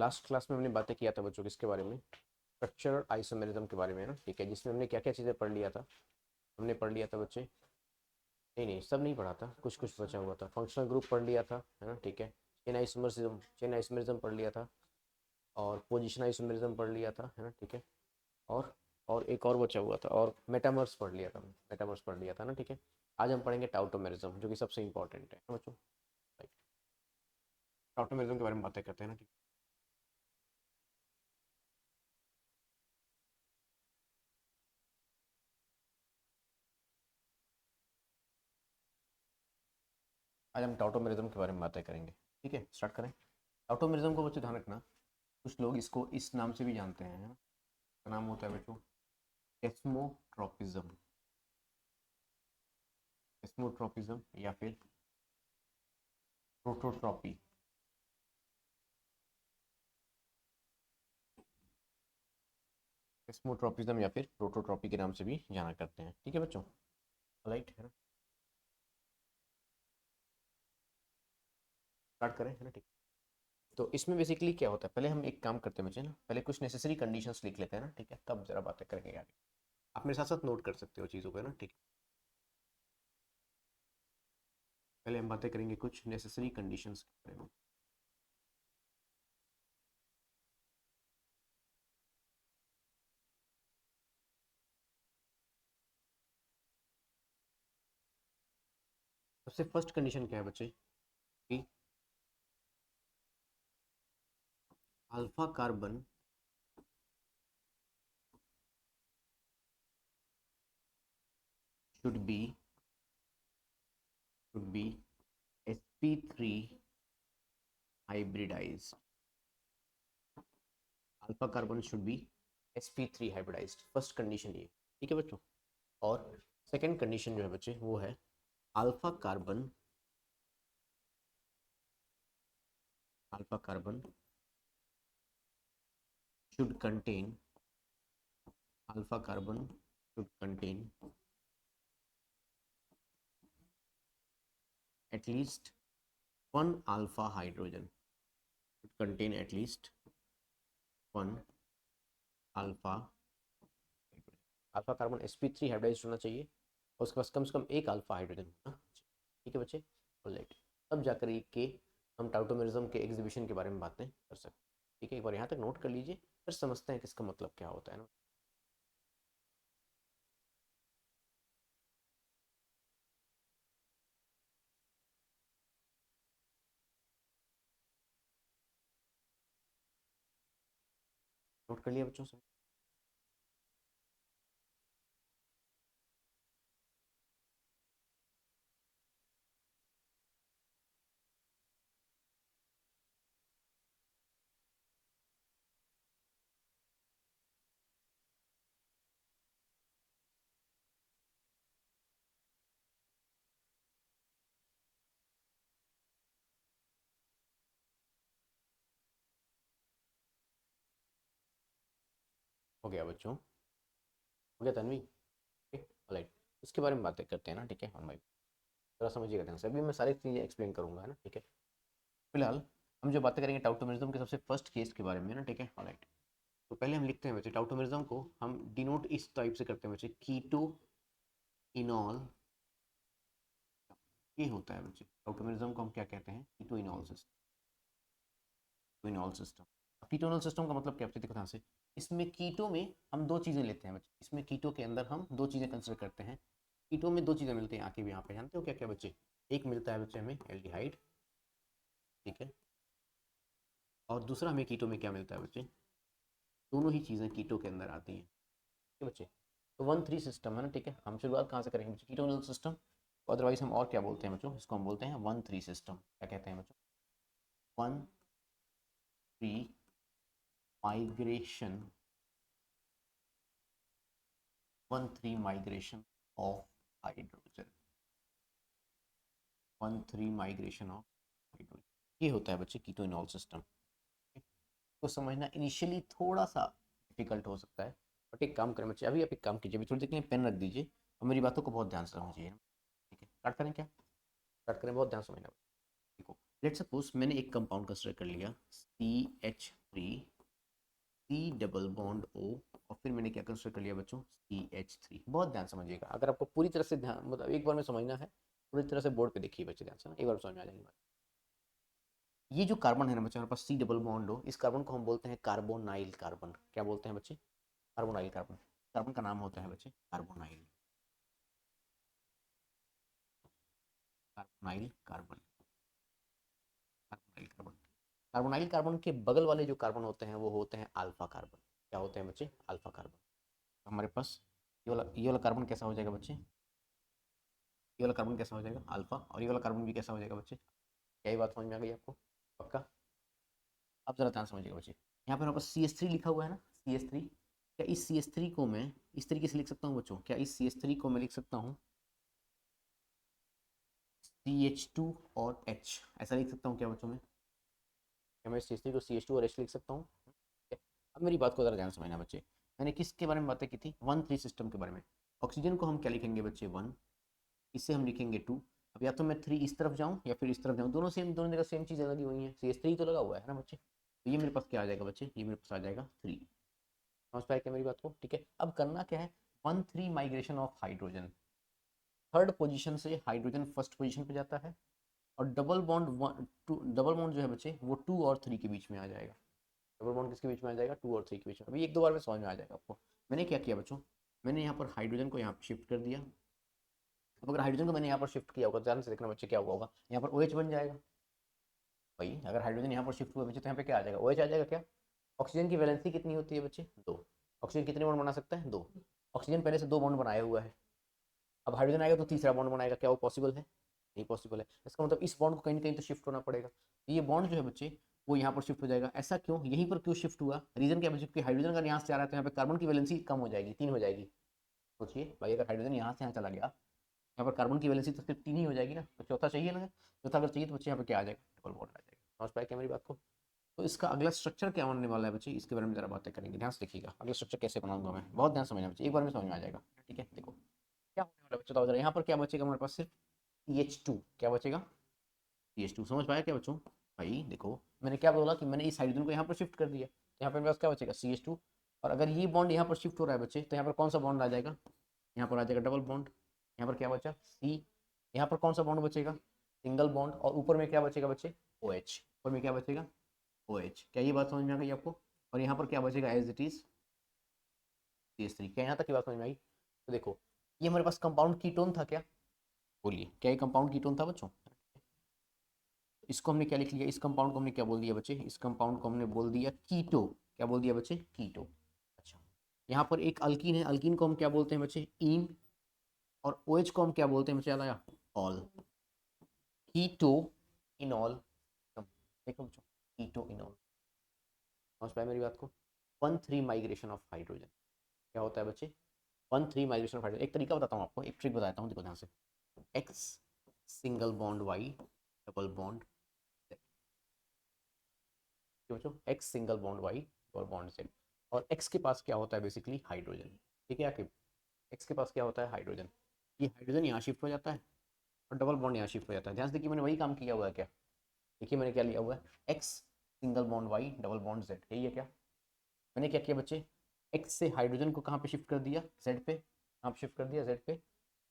Last class में हमने बातें किया था बच्चों किसके बारे में, स्ट्रक्चरल आइसोमेरिज्म के बारे में ना, ठीक है, जिसमें हमने क्या क्या चीज़ें पढ़ लिया था। हमने पढ़ लिया था बच्चे, नहीं नहीं सब नहीं पढ़ा था, कुछ कुछ बचा हुआ था। फंक्शनल ग्रुप पढ़ लिया था, है ना, ठीक है। चेन आइसोमेरिज्म पढ़ लिया था, और पोजिशन आइसोमेरिज्म पढ़ लिया था, है ना, ठीक है। और और एक और बचा हुआ था, और मेटामर्स पढ़ लिया था, मेटामर्स पढ़ लिया था ना, ठीक है। आज हम पढ़ेंगे टाउटोमेरिज्म, जो कि सबसे इंपॉर्टेंट है ना बच्चों। टाउटोमेरिज्म के बारे में बातें करते हैं ना, ठीक है। आज हम टाउटोमेरिज्म के बारे में बातें करेंगे, ठीक है। स्टार्ट करें। टाउटोमेरिज्म को बच्चों ध्यान रखना, कुछ लोग इसको इस नाम से भी जानते हैं, है ना। इसका नाम होता है बच्चों एस्मोट्रोपिज्म, एस्मोट्रोपिज्म या फिर प्रोटोट्रॉपी। एस्मोट्रोपिज्म या फिर प्रोटोट्रॉपी के नाम से भी जाना करते हैं, ठीक है बच्चों। राइट है ना। स्टार्ट करें, है ना, ठीक। तो इसमें बेसिकली क्या होता है, पहले हम एक काम करते हैं बच्चे ना, पहले कुछ नेसेसरी कंडीशंस लिख लेते हैं ना, ठीक है, तब जरा बातें करेंगे आगे। आप मेरे साथ साथ नोट कर सकते हो चीज़ों को, है ना, ठीक है। पहले हम बातें करेंगे कुछ नेसेसरी कंडीशंस के बारे में। सबसे फर्स्ट कंडीशन क्या है बच्चे कि alpha carbon should be should be sp3 hybridized. Alpha carbon should be sp3 hybridised, first condition ये, ठीक है बच्चों। और सेकंड कंडीशन जो है बच्चे वो है alpha carbon should contain alpha carbon should contain at least one alpha hydrogen, should contain at least one alpha hydrogen. Alpha carbon sp3 hybridised होना चाहिए, और उसके पास कम से कम एक अल्फा हाइड्रोजन होना चाहिए, ठीक है बच्चे। ऑलराइट, तब जाकर के हम टाउटोमेरिज्म के एग्जीबिशन के बारे में बातें कर सकते हैं, ठीक है। एक बार यहाँ तक नोट कर लीजिए, फिर समझते हैं कि इसका मतलब क्या होता है ना। नोट कर लिया बच्चों से। हो गया बच्चों, हो गया तन्वी, ठीक, ऑलराइट। इसके बारे में बातें करते हैं ना, ठीक है। हम भाई थोड़ा समझिएगा ध्यान से, अभी मैं सारी चीज़ें एक्सप्लेन करूंगा, है ना, ठीक है। फिलहाल हम जो बातें करेंगे टाउटोमेरिज्म के सबसे फर्स्ट केस के बारे में ना, ठीक है, ऑलराइट। तो पहले हम लिखते हैं बच्चे टाउटोमेरिज्म को हम डिनोट इस टाइप से करते हैं बच्चे, कीटो इनॉल। ये होता है बच्चे टाउटोमेरिज्म को हम क्या कहते हैं, keto enol system. Keto enol system, keto enol system का मतलब क्या बच्चे, देखो ध्यान से। इसमें कीटो में हम दो चीज़ें लेते हैं बच्चे, इसमें कीटो के अंदर हम दो चीज़ें कंसिडर करते हैं। कीटो में दो चीज़ें मिलती हैं आके भी यहाँ पे, जानते हो क्या क्या बच्चे। एक मिलता है बच्चे हमें एल्डिहाइड, ठीक है। और दूसरा हमें कीटो में क्या मिलता है बच्चे, दोनों ही चीज़ें कीटो के अंदर आती हैं, ठीक है बच्चे। तो 1-3 सिस्टम है ना, ठीक है। हम शुरुआत कहाँ से करेंगे बच्चे, कीटोनल सिस्टम। अदरवाइज हम और क्या बोलते हैं बच्चों, इसको हम बोलते हैं 1-3 सिस्टम। क्या कहते हैं बच्चों, 1-3 migration, 1-3 migration of hydrogen, 1-3 migration of hydrogen. ये होता है बच्चे कीटोइनॉल सिस्टम। तो समझना इनिशियली थोड़ा सा डिफिकल्ट हो सकता है, बट एक काम करें बच्चे, अभी आप एक काम कीजिए, अभी थोड़ी देर के लिए पेन रख दीजिए और मेरी बातों को बहुत ध्यान से समझिए, ठीक है। स्टार्ट करें क्या, स्टार्ट करें, बहुत ध्यान से समझना। देखो लेट सपोज मैंने एक कंपाउंड कंसिडर कर लिया CH3, 3 C double bond O, और फिर मैंने क्या कंसिडर कर लिया बच्चों, CH3। बहुत ध्यान समझिएगा, अगर आपको पूरी तरह से ध्यान मतलब एक बार में समझना है, पूरी तरह से बोर्ड पे देखिए बच्चे ध्यान से ना, एक बार समझ में आ जाएगी बात। ये जो कार्बन है ना बच्चे, हमारे पास सी डबल बॉन्ड हो, इस कार्बन को हम बोलते हैं कार्बोनाइल कार्बन। क्या बोलते हैं बच्चे, कार्बोनाइल कार्बन। कार्बन का नाम होता है बच्चे carbonyl, carbonyl carbon, carbonyl carbon. Carbonyl carbon के बगल वाले जो कार्बन होते हैं वो होते हैं अल्फा कार्बन। क्या होते हैं बच्चे, अल्फा कार्बन। हमारे पास ये वाला कार्बन कैसा हो जाएगा बच्चे, ये वाला कार्बन कैसा हो जाएगा अल्फा, और ये वाला कार्बन भी कैसा हो जाएगा बच्चे। क्या ये बात समझ में आ गई आपको, पक्का। अब जरा ध्यान समझिएगा बच्चे, यहाँ पर हमारे पास CH3 लिखा हुआ है ना, CH3। क्या इस CH3 को मैं इस तरीके से लिख सकता हूँ बच्चों, क्या इस CH3 को मैं लिख सकता हूँ CH2 और H, ऐसा लिख सकता हूँ क्या बच्चों में, क्या मैं CH3 को CH2 और H लिख सकता हूँ। अब मेरी बात को जरा ध्यान समझना बच्चे, मैंने किसके बारे में बातें की थी, 1 3 सिस्टम के बारे में। ऑक्सीजन को हम क्या लिखेंगे बच्चे 1, इससे हम लिखेंगे 2। अब या तो मैं 3 इस तरफ जाऊँ या फिर इस तरफ जाऊँ, दोनों सेम, दोनों जगह सेम चीज़ें लगी हुई हैं, CH3 तो लगा हुआ है ना बच्चे, तो ये मेरे पास क्या आ जाएगा बच्चे, ये मेरे पास आ जाएगा 3। समझ पाए क्या मेरी बात को, ठीक है। अब करना क्या है, 1 3 migration of hydrogen, third position से हाइड्रोजन फर्स्ट पोजीशन पे जाता है, और डबल बॉन्ड डबल बॉन्ड जो है बच्चे वो 2 और 3 के बीच में आ जाएगा। डबल बॉन्ड किसके बीच में आ जाएगा, 2 और 3 के बीच में। अभी एक दो बार में समझ में आ जाएगा आपको। मैंने क्या किया बच्चों, मैंने यहाँ पर हाइड्रोजन को यहाँ पर शिफ्ट कर दिया। अब अगर हाइड्रोजन को मैंने यहाँ पर शिफ्ट किया होगा, ध्यान से देखना बच्चे क्या हुआ होगा, यहाँ पर OH बन जाएगा। भाई अगर हाइड्रोजन यहाँ पर शिफ्ट हुआ बच्चे तो यहाँ पे क्या आ जाएगा, OH आ जाएगा। क्या ऑक्सीजन की वैलेंसी कितनी होती है बच्चे, 2। ऑक्सीजन कितने बॉन्ड बना सकता है, 2। ऑक्सीजन पहले से 2 बॉन्ड बनाया हुआ है, अब हाइड्रोजन आएगा तो तीसरा बॉन्ड बनाएगा। क्या वो पॉसिबल है, नहीं पॉसिबल है। इसका मतलब इस बॉन्ड को कहीं ना कहीं तो शिफ्ट होना पड़ेगा, तो ये बॉन्ड जो है बच्चे वो यहाँ पर शिफ्ट हो जाएगा। ऐसा क्यों, यहीं पर क्यों शिफ्ट हुआ, रीजन क्या बच्चे, क्योंकि हाइड्रोजन अगर यहाँ से आ रहा है तो यहाँ पे कार्बन की वैलेंसी कम हो जाएगी, 3 हो जाएगी। सोचिए भाई, अगर हाइड्रोजन यहाँ से यहाँ चला गया, यहाँ पर कार्बन की वैलेंसी तो सिर्फ 3 ही हो जाएगी ना, तो चौथा चाहिए ना, चौथा अगर चाहिए तो बच्चे यहाँ पे क्या आ जाएगा, डबल बॉन्ड आ जाएगा। समझ पाए क्या मेरी बात को। तो इसका अगला स्ट्रक्चर क्या होने वाला है बच्चे, इसके बारे में जरा बातें करेंगे, ध्यान से देखिएगा। अगला स्ट्रक्चर कैसे बनाऊंगा मैं, बहुत ध्यान समझना बच्चे, एक बार में समझ में आ जाएगा, ठीक है। देखो क्या होने वाला है बच्चों, तो यहाँ पर क्या बचेगा हमारे पास, सिर्फ CH2। क्या बचेगा, CH2। समझ पाया क्या बच्चों। भाई देखो मैंने क्या बोला कि मैंने इस हाइड्रोजन को यहाँ पर शिफ्ट कर दिया, तो यहाँ पर मेरे पास क्या बचेगा, CH2। और अगर ये बॉन्ड यहाँ पर शिफ्ट हो रहा है बच्चे, तो यहाँ पर कौन सा बॉन्ड आ जाएगा, यहाँ पर आ जाएगा डबल बॉन्ड। यहाँ पर क्या बचा, C। यहाँ पर कौन सा बॉन्ड बचेगा, सिंगल बॉन्ड। और ऊपर में क्या बचेगा बच्चे, OH। ऊपर में क्या बचेगा, OH। क्या ये बात समझ में आ गई आपको। और यहाँ पर क्या बचेगा, एज इट इज CH3। क्या यहाँ तक की बात समझ में आई। तो देखो ये हमारे पास कंपाउंड कीटोन था क्या, बोलिए क्या ये कंपाउंड कीटोन था बच्चों। इसको हमने क्या लिख लिया, इस कंपाउंड को हमने क्या बोल दिया बच्चे, इस कंपाउंड को हमने बोल दिया कीटो। क्या बोल दिया बच्चे, कीटो। अच्छा, यहाँ पर एक अल्कीन है, अल्कीन को हम क्या बोलते हैं बच्चे, ईन। और OH को हम क्या बोलते हैं बच्चे, याद आया, ऑल। कीटो इनॉल। देखो बच्चों, कीटो इनॉल। समझ पाए मेरी बात को। 1 3 माइग्रेशन ऑफ हाइड्रोजन क्या होता है बच्चे, 1 3 माइग्रेशन ऑफ हाइड्रोजन। एक तरीका बताता हूँ आपको, एक ट्रिक बताता हूँ, देखो ध्यान से। X single bond Y double bond, बच्चों X single bond Y double bond Z. और एक्स के पास क्या होता है बेसिकली, हाइड्रोजन। ठीक है, आके एक्स के पास क्या होता है, हाइड्रोजन। ये हाइड्रोजन यहाँ शिफ्ट हो जाता है और डबल बॉन्ड यहाँ शिफ्ट हो जाता है। ध्यान से देखिए मैंने वही काम किया हुआ है क्या, देखिए मैंने क्या लिया हुआ है, X single bond Y double bond Z, यही है क्या। मैंने क्या किया बच्चे, एक्स से हाइड्रोजन को कहाँ पे शिफ्ट कर दिया, जेड पे, कहाँ पे शिफ्ट कर दिया, जेड पे।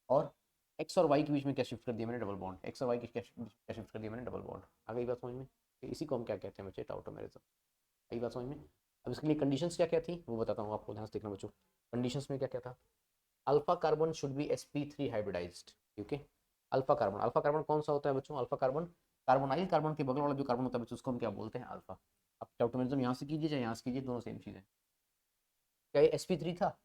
और एक्स और वाई के बीच में क्या शिफ्ट कर दिया मैंने, डबल बॉन्ड। एक्स और वाई के क्या शिफ्ट कर दिया मैंने, डबल बॉन्ड। आ गई बात समझ में। तो इसी को हम क्या कहते हैं बच्चे, टाउटोमेरिज्म। आई बात समझ में। अब इसके लिए कंडीशंस क्या क्या थी वो बताता हूँ आपको, ध्यान से देखना बच्चों। कंडीशंस में क्या क्या था, alpha carbon should be sp3 hybridised. ठीक है, अल्फा कार्बन, अल्फा कार्बन कौन सा होता है बच्चों, अल्फा कार्बन कार्बोनाइल कार्बन के बगल वाला जो कार्बन होता है बच्चों, उसको हम क्या बोलते हैं, अल्फा। अब टाउटोमेरिज्म यहाँ से कीजिए चाहे यहाँ से कीजिए, दोनों सेम चीज़ है। क्या ये sp3 था,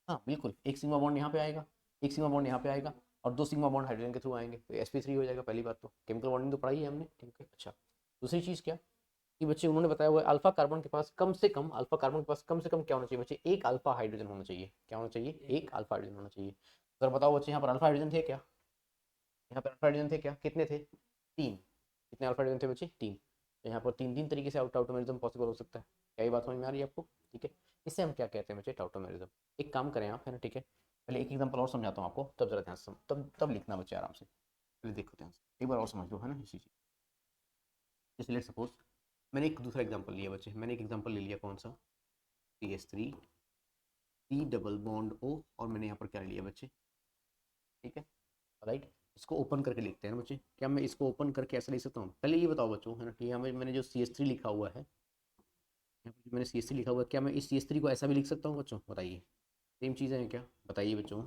हाँ बिल्कुल। एक सिग्मा बॉन्ड यहाँ पे आएगा, एक सिग्मा बॉन्ड यहाँ पे आएगा, और 2 सिग्मा बॉन्ड हाइड्रोजन के थ्रू आएंगे, तो sp3 हो जाएगा। पहली बात तो केमिकल बॉन्डिंग तो पढ़ाई है हमने, ठीक है। अच्छा, दूसरी चीज़ क्या कि बच्चे उन्होंने बताया हुआ है, अल्फा कार्बन के पास कम से कम, अल्फा कार्बन के पास कम से कम क्या होना चाहिए बच्चे, एक अल्फा हाइड्रोजन होना चाहिए। क्या होना चाहिए, एक अल्फा हाइड्रोजन होना चाहिए। सर बताओ बच्चे यहाँ पर अल्फा हाइड्रोजन थे क्या, यहाँ पर अल्फा हाइड्रोजन थे क्या, कितने थे, 3। कितने अल्फा हाइड्रोजन थे बच्चे, 3। तो यहाँ पर 3 तरीके से टाउटोमेरिज्म पॉसिबल हो सकता है। क्या ये बात समझ में आ रही है आपको, ठीक है। इसे हम क्या कहते हैं बच्चे, टाउटोमेरिज्म। एक काम करें आप, है ना, ठीक है। पहले एक एग्जाम्पल और समझाता हूँ आपको, तब जरा ध्यान से तब लिखना बच्चे आराम से। पहले देखो ध्यान से एक बार और समझ लो, है ना इसी चीज़। जैसे लेट सपोज मैंने एक दूसरा एग्जांपल लिया बच्चे, मैंने एक एग्जांपल ले लिया, कौन सा, CH3 C double bond O, और मैंने यहाँ पर क्या लिया बच्चे, ठीक है, राइट। इसको ओपन करके लिखते हैं ना बच्चे, क्या मैं इसको ओपन करके ऐसा लिख सकता हूँ? पहले ये बताओ बच्चों, है ना, ठीक है, मैंने जो CH3 लिखा हुआ है, यहाँ पर जो मैंने CH3 लिखा हुआ है, क्या मैं इस CH3 को ऐसा भी लिख सकता हूँ बच्चों, बताइए, सेम चीज़ें हैं क्या, बताइए बच्चों,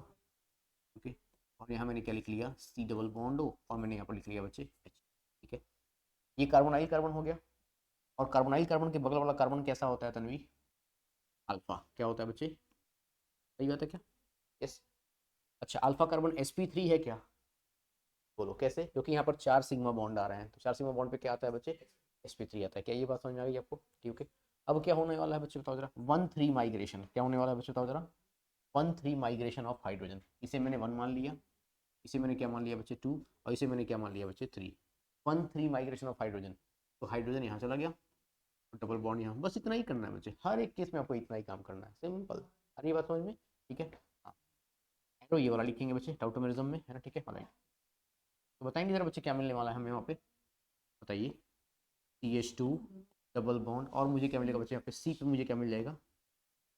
ओके। और यहाँ मैंने क्या लिख लिया, C डबल बॉन्ड O, और मैंने यहाँ पर लिख लिया बच्चे H, ठीक है। ये कार्बोनाइल कार्बन हो गया, और कार्बोनाइल कार्बन के बगल वाला कार्बन कैसा होता है तन्वी, अल्फा, क्या होता है बच्चे, सही बात है क्या, यस। अच्छा, अल्फा कार्बन sp3 है क्या, बोलो कैसे, क्योंकि यहाँ पर 4 सिग्मा बॉन्ड आ रहे हैं, तो 4 सिग्मा बॉन्ड पे क्या आता है बच्चे, sp3 आता है, क्या ये बात समझ में आ गई आपको, ठीक है। अब क्या होने वाला है बच्चे बताओ जरा, 1,3 माइग्रेशन, क्या होने वाला है बच्चे बताओ जरा, 1,3 माइग्रेशन ऑफ हाइड्रोजन, इसे मैंने 1 मान लिया, इसे मैंने क्या मान लिया बच्चे 2, और इसे मैंने क्या मान लिया बच्चे 3, 1,3 माइग्रेशन ऑफ हाइड्रोजन, तो हाइड्रोजन यहाँ चला गया, डबल बॉन्ड यहाँ, बस इतना ही करना है बच्चे, हर एक केस में आपको इतना ही काम करना है, सिंपल, आ रही है बात समझ में, ठीक है। हाँ, तो ये वाला लिखेंगे बच्चे टाउटोमेरिज्म में, है ना, ठीक है, तो बताएंगे जरा बच्चे क्या मिलने वाला है हमें वहाँ पे, बताइए, CH2 डबल बॉन्ड, और मुझे क्या मिलेगा बच्चे यहाँ पे, C पे मुझे क्या मिल जाएगा,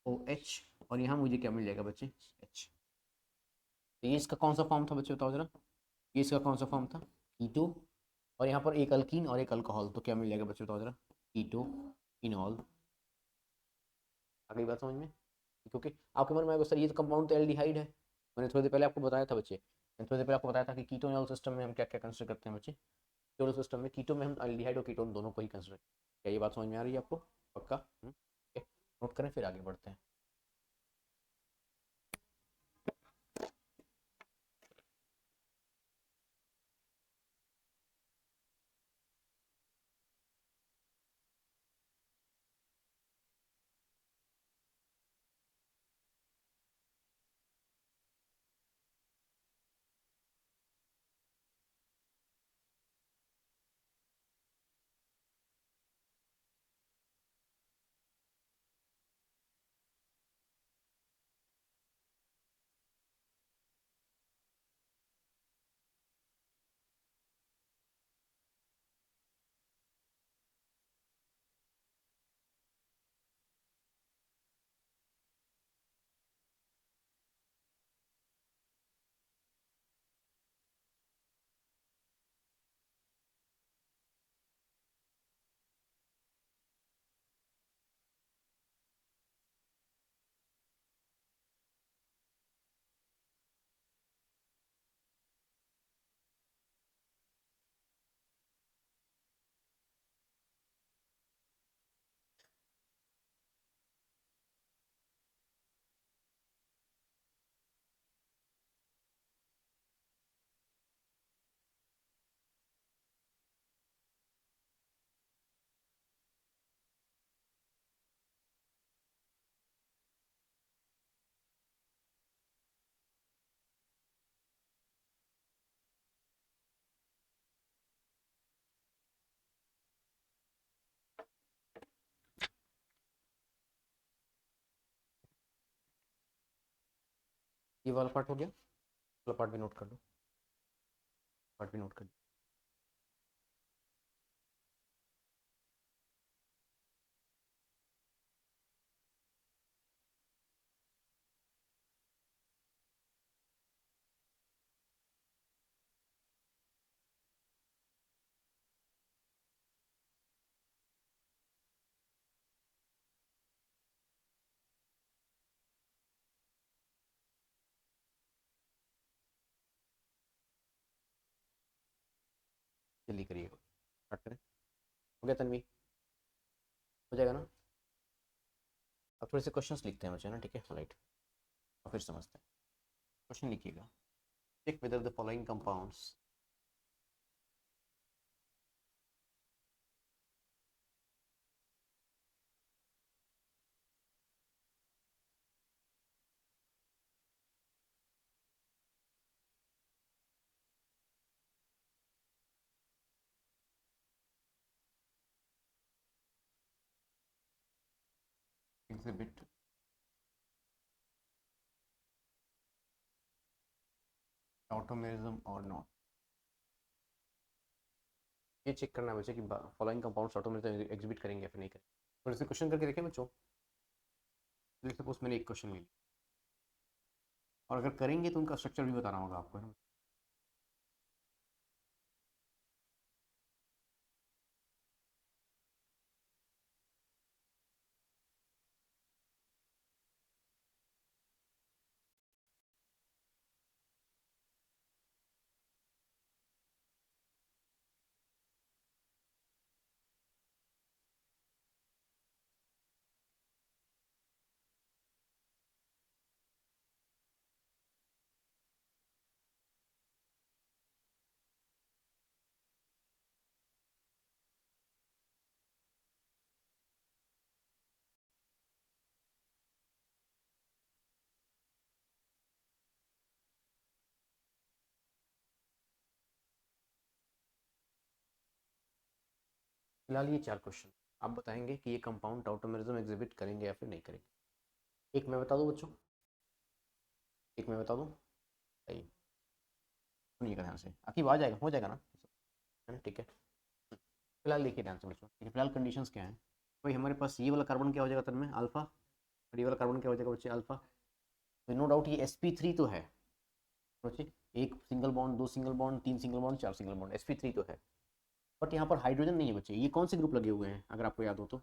OH, और यहाँ मुझे क्या मिल जाएगा बच्चे, H। तो ये इसका कौन सा फॉर्म था बच्चे बताओ जरा, ये इसका कौन सा फॉर्म था, कीटो, और यहाँ पर एक अल्कीन और एक अल्कोहल, तो क्या मिल जाएगा बच्चे बताओ जरा, कीटो इनॉल, अगली बात समझ में, क्योंकि आपके मन में आएगा सर ये तो कंपाउंड तो एल्डिहाइड है, मैंने थोड़ी देर पहले आपको बताया था बच्चे, मैंने थोड़ी देर पहले आपको बताया था कि कीटोनॉल सिस्टम में हम क्या क्या कंसिडर करते हैं बच्चे, कीटोनॉल सिस्टम में कीटो में हम एल्डिहाइड और कीटोन दोनों को ही कंसिडर, क्या ये बात समझ में आ रही है आपको, पक्का, नोट करें फिर आगे बढ़ते हैं। ये वाला पार्ट हो गया, वाला पार्ट भी नोट कर लो, पार्ट भी नोट कर लो। जल्दी करिएगा, स्टार्ट करें, हो गया तन्वी, हो जाएगा ना। अब थोड़े से क्वेश्चंस लिखते हैं बच्चे ना, ठीक है, राइट, और फिर समझते हैं, क्वेश्चन लिखिएगा, check whether the following compounds, exhibit tautomerism और नॉट, ये चेक करना है बच्चे कि फॉलोइंग कंपाउंड्स ऑटोमेटिकली एग्जिबिट करेंगे या फिर नहीं करेंगे। तो इसे क्वेश्चन करके देखें बच्चों। सपोज मैंने एक क्वेश्चन ले लिया और अगर करेंगे तो उनका स्ट्रक्चर भी बताना होगा आपको, है ना। फिलहाल ये 4 क्वेश्चन आप बताएंगे कि ये कंपाउंड ऑटोमेरिज्म एग्जिबिट करेंगे या फिर नहीं करेंगे। एक मैं बता दूं बच्चों, एक मैं बता दूं। सही, सुनिएगा ध्यान से, आखिर आ जाएगा, हो जाएगा ना, है ना, ठीक है। फिलहाल देखिए ध्यान से बच्चों, ठीक है। फिलहाल कंडीशंस क्या है भाई, हमारे पास ये वाला कार्बन क्या हो जाएगा तब में अल्फा, और ये वाला कार्बन क्या हो जाएगा बच्चे अल्फा। तो नो डाउट ये sp3 तो है, सोचिए, एक सिंगल बॉन्ड, दो सिंगल बॉन्ड, तीन सिंगल बॉन्ड, चार सिंगल बॉन्ड, sp3 तो है। बट यहाँ पर हाइड्रोजन नहीं है बच्चे। ये कौन से ग्रुप लगे हुए हैं अगर आपको याद हो तो,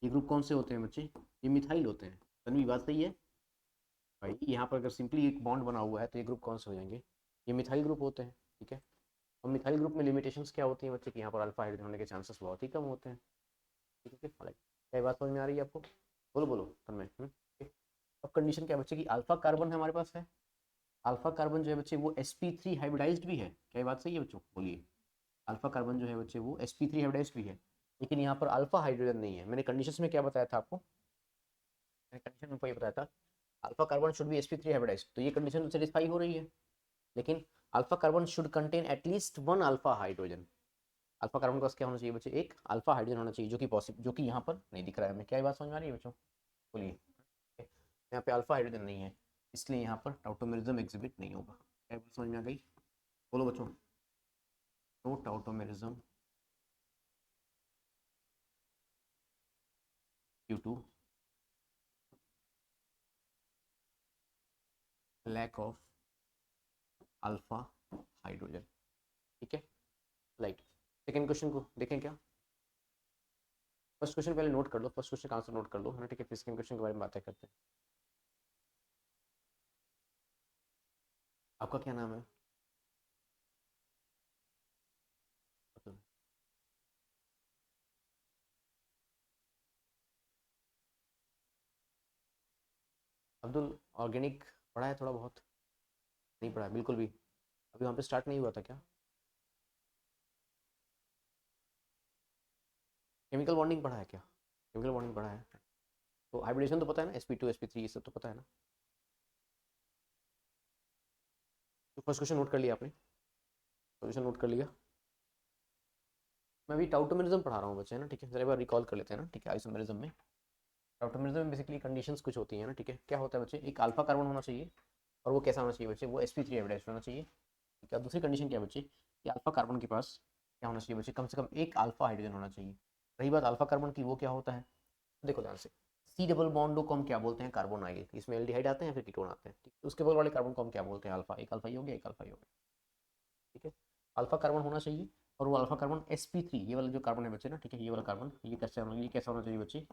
ये ग्रुप कौन से होते हैं बच्चे, ये मिथाइल होते हैं। तन्वी बात सही है भाई, यहाँ पर अगर सिंपली एक बॉन्ड बना हुआ है तो ये ग्रुप कौन से हो जाएंगे, ये मिथाइल ग्रुप होते हैं, ठीक है। और मिथाइल ग्रुप में लिमिटेशंस क्या होती हैं बच्चे कि यहाँ पर अल्फा हाइड्रोजन होने के चांसेस बहुत ही कम होते हैं, ठीक है। क्या बात समझ में आ रही है आपको, बोलो बोलो तन्मय, ठीक है। अब कंडीशन क्या है बच्चे कि अल्फा कार्बन है हमारे पास है, अल्फा कार्बन जो है बच्चे वो sp3 हाइब्रिडाइज्ड भी है। क्या ये बात सही है बच्चों, बोलिए। अल्फा कार्बन जो है बच्चे वो sp3 हाइब्रिडाइज्ड भी है, लेकिन यहाँ पर अल्फा हाइड्रोजन नहीं है। मैंने कंडीशंस में क्या बताया था आपको, मैंने कंडीशन में ये बताया था alpha carbon should be sp3 hybridised, तो ये कंडीशन सेटिस्फाई हो रही है। लेकिन alpha carbon should contain at least one alpha hydrogen. Alpha carbon के पास क्या होना चाहिए बच्चे, एक अल्फा हाइड्रोजन होना चाहिए, जो कि पॉसिबल, जो कि यहाँ पर नहीं दिख रहा है हमें। क्या ये बात समझ में आ रही है बच्चों, बोलिए। यहाँ पे अल्फा हाइड्रोजन नहीं है, इसलिए यहाँ पर टाउटोमेरिज्म एग्जिबिट नहीं होगा। क्या बात समझ में आ गई, बोलो बच्चों। तो tautomerism due to lack of alpha hydrogen, ठीक है, राइट। सेकेंड क्वेश्चन को देखें क्या। फर्स्ट क्वेश्चन पहले नोट कर लो, फर्स्ट क्वेश्चन का आंसर नोट कर लो, है ना, ठीक है। फिर सेकेंड क्वेश्चन के बारे में बातें करते हैं। आपका क्या नाम है, अब्दुल। ऑर्गेनिक पढ़ा है थोड़ा बहुत, नहीं पढ़ा है बिल्कुल भी, अभी वहाँ पे स्टार्ट नहीं हुआ था क्या। केमिकल बॉन्डिंग पढ़ा है क्या, केमिकल बॉन्डिंग पढ़ा है, तो हाइब्रिडेशन तो पता है ना, sp2 sp3 ये सब तो पता है ना। तो फर्स्ट क्वेश्चन नोट कर लिया आपने, क्वेश्चन नोट कर लिया। मैं अभी टाउटोमेरिज्म पढ़ा रहा हूँ बच्चे, है ना, ठीक है। जरा एक बार रिकॉल कर लेते हैं ना, ठीक है। आइसोमेरिज्म में, टाउटोमेरिज्म में बेसिकली कंडीशंस कुछ होती हैं ना, ठीक है। क्या होता है बच्चे, एक अल्फा कार्बन होना चाहिए, और वो कैसा होना चाहिए बच्चे, वो sp3 हाइब्रिडाइज्ड होना चाहिए, ठीक है। दूसरी कंडीशन क्या है बच्चे कि अल्फा कार्बन के पास क्या होना चाहिए बच्चे, कम से कम एक अल्फा हाइड्रोजन होना चाहिए। रही बात अल्फा कार्बन की, वो क्या होता है, देखो ध्यान से, सी डबल बॉन्डो को हम क्या बोलते हैं, कार्बोनाइल। इसमें एल्डिहाइड आते हैं फिर कीटोन आते हैं, ठीक है। उसके बगल वाले कार्बन को हम क्या बोलते हैं, अल्फा। एक अल्फा ही हो गया, एक अल्फा ही हो गया, ठीक है। अल्फा कार्बन होना चाहिए, और वो अल्फा कार्बन sp3, ये वाला जो कार्बन है बच्चे ना, ठीक है, ये वाला कार्बन, ये कैसा होना चाहिए बच्चे,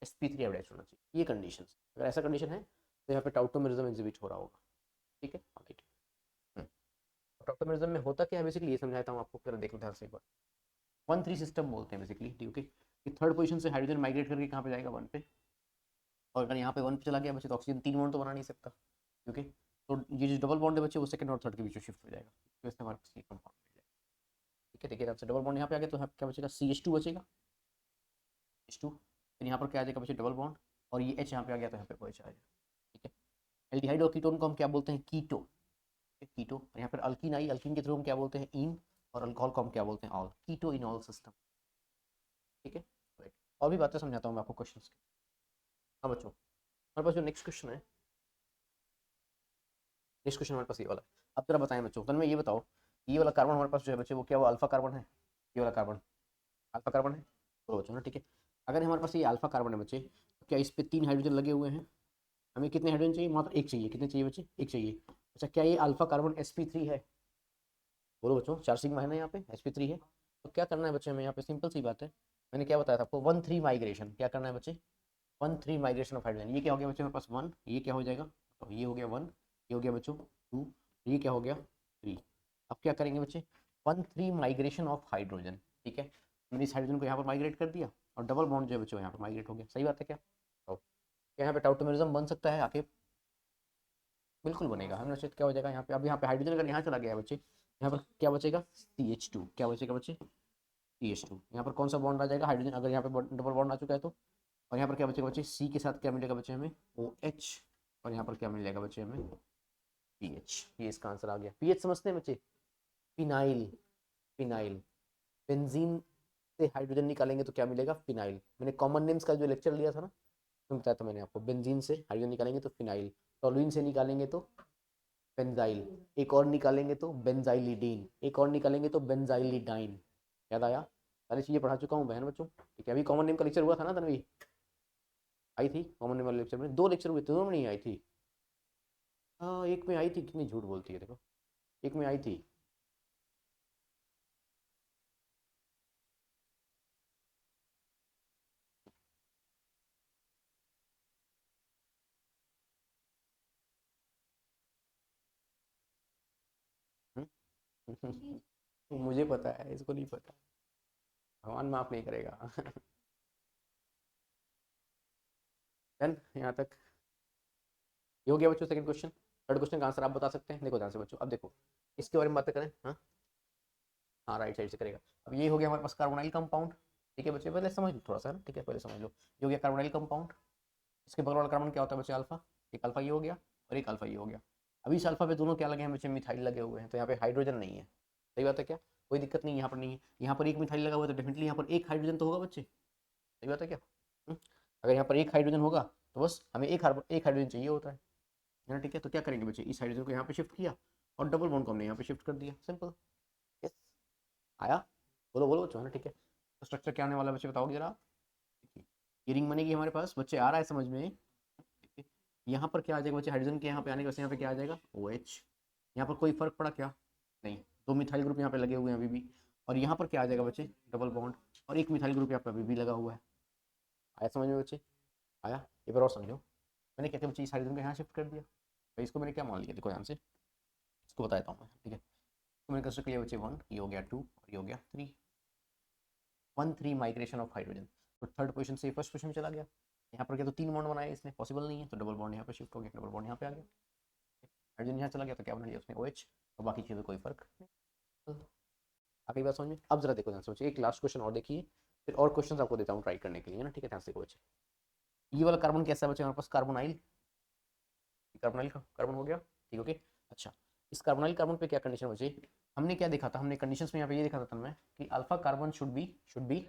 sp3 हाइब्रिडाइज्ड होना चाहिए। ये कंडीशन, अगर ऐसा कंडीशन है तो यहाँ पे टाउटोमेरिज्म एग्जिबिट हो रहा होगा, ठीक है, राइट। टाउटोमेरिज्म में होता क्या है बेसिकली, ये समझाता हूँ आपको, जरा देख लो ध्यान से एक बार। 1-3 सिस्टम बोलते हैं बेसिकली, ठीक है। कि थर्ड पोजीशन से हाइड्रोजन माइग्रेट करके कहाँ पे जाएगा, वन पे, और अगर यहाँ पे वन पे चला गया बच्चे तो ऑक्सीजन 3 बॉन्ड तो बना नहीं सकता, क्योंकि तो ये जो डबल बॉन्ड है बच्चे वो सेकंड और थर्ड के बीच में शिफ्ट हो जाएगा, तो इससे हमारे पास ये कंपाउंड मिल जाएगा, ठीक है। देखिए आपसे डबल बॉन्ड यहाँ पे आ गया तो यहाँ पे क्या बचेगा, CH2 बचेगा, H2। फिर यहाँ पर क्या आ जाएगा बच्चे, डबल बॉन्ड, और ये H यहाँ पे आ गया तो यहाँ पे OH आ जाएगा, ठीक है। एल्डिहाइड और कीटोन को हम क्या बोलते हैं, कीटो, कीटो। और यहाँ पर अल्कीन आई, अल्कीन के थ्रू हम क्या बोलते हैं, इन। और अल्कोहल को हम क्या बोलते हैं, ऑल, कीटो इनॉल सिस्टम, ठीक है, राइट। और भी बातें समझाता हूँ मैं आपको क्वेश्चन की। हाँ बच्चों, हमारे पास जो नेक्स्ट क्वेश्चन है, नेक्स्ट क्वेश्चन हमारे पास ये वाला है। अब जरा बताएं बच्चों, तन में ये बताओ, ये वाला कार्बन हमारे पास जो है बच्चे वो क्या, वो अल्फा कार्बन है, ये वाला कार्बन अल्फा कार्बन है, तो बच्चों ना ठीक है। अगर हमारे पास ये अल्फा कार्बन है बच्चे, तो क्या इस पे 3 हाइड्रोजन लगे हुए हैं? हमें कितने हाइड्रोजन चाहिए? मात्र एक चाहिए। कितने चाहिए बच्चे? एक चाहिए। अच्छा, क्या ये अल्फा कार्बन sp3 है? बोलो बच्चों, 4 सिग्मा है ना यहाँ पे, sp3 है। तो क्या करना है बच्चे हमें यहाँ पे? सिंपल सी बात है, मैंने क्या बताया था आपको, 1 3 माइग्रेशन। क्या करना है बच्चे? 1 3 माइग्रेशन ऑफ हाइड्रोजन। ये क्या हो गया बच्चे हमारे पास? 1, ये क्या हो जाएगा? तो ये हो गया 1, ये हो गया बच्चों 2, ये क्या हो गया? 3। अब क्या करेंगे बच्चे? 1 3 माइग्रेशन ऑफ हाइड्रोजन, ठीक है। हमने इस हाइड्रोजन को यहाँ पर माइग्रेट कर दिया, और डबल बॉन्ड जो है बच्चों यहाँ पर माइग्रेट हो गया। सही बात है क्या? तो क्या यहाँ पे टाउटोमेरिज्म बन सकता है आके? बिल्कुल बनेगा। हमने सोचा क्या हो जाएगा यहाँ पे? अब यहाँ पे हाइड्रोजन अगर यहाँ चला गया बच्चे, यहाँ पर क्या बचेगा? CH2। क्या बचेगा बच्चे? CH2। यहाँ पर कौन सा बॉन्ड आ जाएगा? हाइड्रोजन। अगर यहाँ पे डबल बॉन्ड आ चुका है तो, और यहाँ पर क्या बचेगा बच्चे? C के साथ क्या मिलेगा बच्चे हमें? OH। और यहाँ पर क्या मिलेगा बच्चे हमें? PH। ये इसका आंसर आ गया। पीएच समझते हैं बच्चे? फिनाइल। फिनाइल। बेंजीन से हाइड्रोजन निकालेंगे तो क्या मिलेगा? फिनाइल। मैंने कॉमन नेम्स का जो लेक्चर लिया था ना, उसमें बताया था मैंने आपको, बेंजीन से हाइड्रोजन निकालेंगे तो फिनाइल, टोलुइन से निकालेंगे तो बेंजाइल, एक और निकालेंगे तो बेंजाइलिडीन, एक और निकालेंगे तो बेंजाइलिडाइन। याद आया? सारी चीजें पढ़ा चुका हूँ बहन बच्चों, ठीक है। अभी कॉमन नेम का लेक्चर हुआ था ना तनवी? आई थी कॉमन नेम वाले लेक्चर में? 2 लेक्चर हुए थे, दोनों में नहीं आई थी। हाँ, एक में आई थी। कितनी झूठ बोलती है देखो, एक में आई थी। मुझे पता है, इसको नहीं पता। भगवान माफ नहीं करेगा। डन यहाँ तक? ये हो गया बच्चों सेकंड क्वेश्चन। थर्ड क्वेश्चन का आंसर आप बता सकते हैं। देखो ध्यान से बच्चों, अब देखो इसके बारे में बात करें। हाँ हाँ, राइट साइड से करेगा। अब ये हो गया हमारे पास कार्बोनाइल कंपाउंड, ठीक है बच्चे। पहले समझ लो थोड़ा सा ना, ठीक है, पहले समझ लो। ये हो गया कार्बोनाइल कंपाउंड। इसके बगल वाला कार्बन क्या होता है बच्चे? अल्फा। एक अल्फा ये हो गया, और एक अल्फा ये हो गया। अभी इस अल्फा पे दोनों क्या लगे हैं बच्चे? मिथाइल लगे हुए हैं, तो यहाँ पे हाइड्रोजन नहीं है। सही बात है क्या? कोई दिक्कत नहीं, यहाँ पर नहीं है। यहाँ पर एक मिथाइल लगा हुआ है तो डेफिनेटली यहाँ पर एक हाइड्रोजन तो होगा बच्चे। सही बात है क्या? हम्म? अगर यहाँ पर एक हाइड्रोजन होगा तो बस हमें एक हाइड्रोजन चाहिए होता है ना, ठीक है। तो क्या करेंगे बच्चे? इस हाइड्रोजन को यहाँ पे शिफ्ट किया, और डबल बॉन्ड को हमने यहाँ पे शिफ्ट कर दिया। सिंपल। यस, आया? बोलो बोलो बच्चों, है ना, ठीक है। तो स्ट्रक्चर क्या आने वाला है बच्चे, बताओगे जरा आप? देखिए, ये रिंग बनेगी हमारे पास बच्चे, आ रहा है समझ में? देखिए, यहाँ पर क्या आ जाएगा बच्चे? हाइड्रोजन के यहाँ पे आने के बाद यहाँ पे क्या आ जाएगा? OH। यहाँ पर कोई फर्क पड़ा क्या? नहीं। 2 मिथाइल ग्रुप यहाँ पे लगे हुए हैं अभी भी। और यहाँ पर क्या आ जाएगा बच्चे? Double bond. और एक मिथाइल ग्रुप यहाँ पे अभी भी लगा हुआ है। आया समझ में बच्चे? आया? एक बार और समझो। मैंने क्या किया बच्चे? इस हाइड्रोजन को यहाँ शिफ्ट कर दिया। भाई इसको मैंने क्या मान लिया? देखो ध्यान से, इसको बताता हूँ मैं, ठीक है। तो मैंने कंसिडर किया बच्चे 1, ये हो गया 2, और ये हो गया 3। 1 3 माइग्रेशन ऑफ हाइड्रोजन। तो थर्ड पोजीशन से फर्स्ट पोजीशन में चला गया। यहाँ पर क्या, तो 3 बॉन्ड बनाया इसने, पॉसिबल नहीं है, तो डबल बॉन्ड यहाँ पे शिफ्ट हो गया, डबल बॉन्ड यहाँ पे आ गया। हाइड्रोजन यहाँ चला गया तो क्या बना लिया उसने? OH। और बाकी चीज़ों में कोई फर्क नहीं। आगे बात समझ में? अब जरा देखो ध्यान से, सोचिए एक लास्ट क्वेश्चन और देखिए, फिर और क्वेश्चन आपको देता हूँ ट्राई करने के लिए ना, ठीक है। ध्यान से देखो बच्चे, ये वाला कार्बन कैसा है बच्चे हमारे पास? कार्बोनाइल। कार्बोनाइल का कार्बन हो गया, ठीक, ओके। अच्छा, इस कार्बोनाइल कार्बन पे क्या कंडीशन बची? हमने क्या देखा था? हमने कंडीशंस में यहाँ पे ये देखा था मैं, कि alpha carbon should be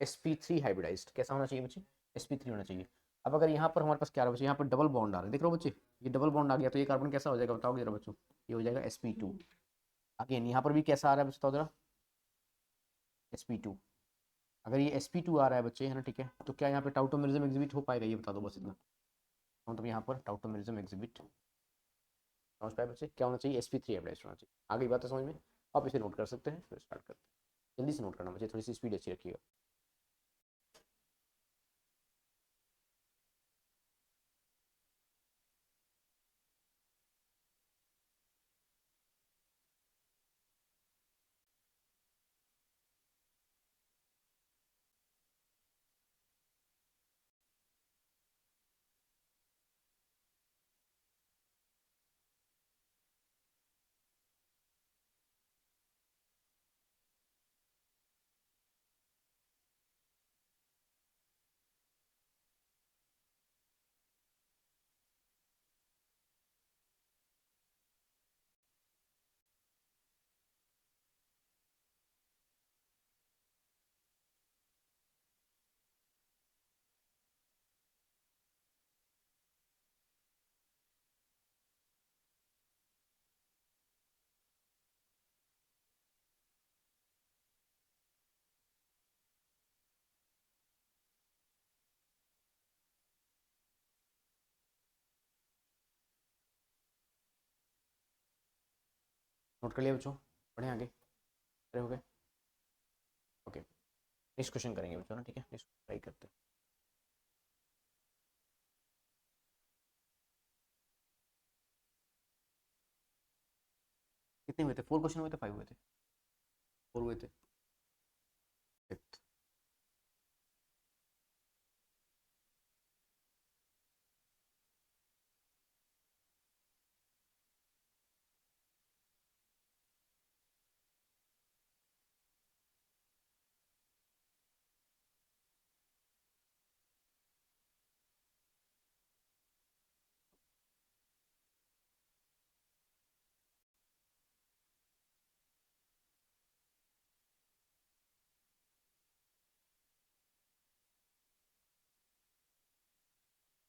sp3 hybridised. कैसा होना चाहिए बच्चे? sp3 होना चाहिए। अब अगर यहाँ पर हमारे पास क्या आ रहा है बच्चे? यहाँ पर डबल बॉन्ड आ रहा है, देख रहे हो बच्चे? ये डबल बॉन्ड आ गया, तो ये कार्बन कैसा हो जाएगा बताओगे जरा बच्चों? ये हो जाएगा sp2। अगेन यहाँ पर भी कैसा आ रहा है बताओ जरा? sp2। अगर ये sp2 आ रहा है बच्चे, है ना, ठीक है, तो क्या यहाँ पे टाउटोमेरिज्म एग्जिबिट हो पाएगा? ये बता दो बस इतना। मतलब यहाँ पर टाउटोमेरिज्म एग्जिबिट, समझ पाए बच्चे? क्या होना चाहिए? sp3 हाइब्रिडाइज्ड होना चाहिए। आगे बात है समझ में? आप इसे नोट कर सकते हैं, फिर स्टार्ट करते हैं। जल्दी से नोट करना बच्चे, थोड़ी सी स्पीड अच्छी रखिएगा। नोट कर लिया बच्चों, पढ़े आगे, हो गए, ओके। नेक्स्ट क्वेश्चन करेंगे बच्चों ना, ठीक है, नेक्स्ट ट्राई करते हैं। कितने हुए थे, 4 क्वेश्चन हुए थे, 5 हुए थे, 4 हुए थे, 5th।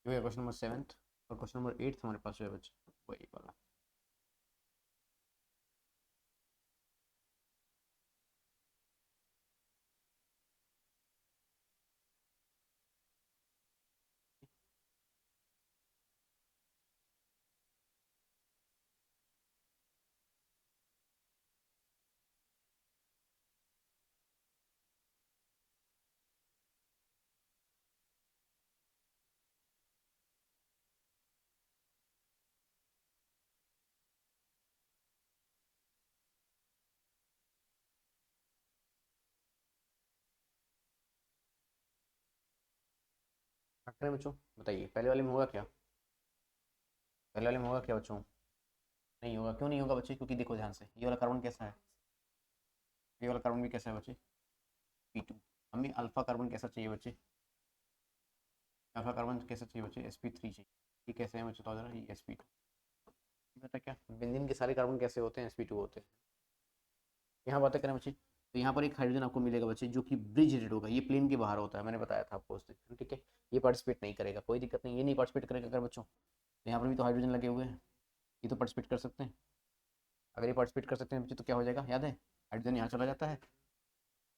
ये क्वेश्चन नंबर 7th और क्वेश्चन नंबर 8th हमारे पास जो है बच्चे वही वाला। करें बच्चों, बताइए पहले वाले में होगा क्या, पहले वाले में होगा क्या बच्चों, नहीं होगा, क्यों नहीं होगा बच्चे, क्योंकि देखो ध्यान से, ये वाला कार्बन कैसा है, ये वाला कार्बन भी कैसा है बच्चे, P2। हमें अल्फा कार्बन कैसा चाहिए बच्चे, अल्फा कार्बन कैसा चाहिए बच्चे, sp3 चाहिए। ये कैसे है बच्चे, तो जरा ये sp2, पता क्या बेंजीन के सारे कार्बन कैसे होते हैं, sp2 होते हैं। यहाँ बातें करें बच्चे, तो यहाँ पर एक हाइड्रोजन आपको मिलेगा बच्चे जो कि ब्रिज रेड होगा, ये प्लेन के बाहर होता है, मैंने बताया था आपको उस दिन, ठीक है। ये पार्टिसिपेट नहीं करेगा, कोई दिक्कत नहीं, ये नहीं पार्टिसिपेट करेगा अगर बच्चों, तो यहाँ पर भी तो हाइड्रोजन लगे हुए हैं, ये तो पार्टिसिपेट कर सकते हैं। अगर ये पार्टिसिपेट कर सकते हैं बच्चे तो क्या हो जाएगा, याद है, हाइड्रोजन यहाँ चला जाता है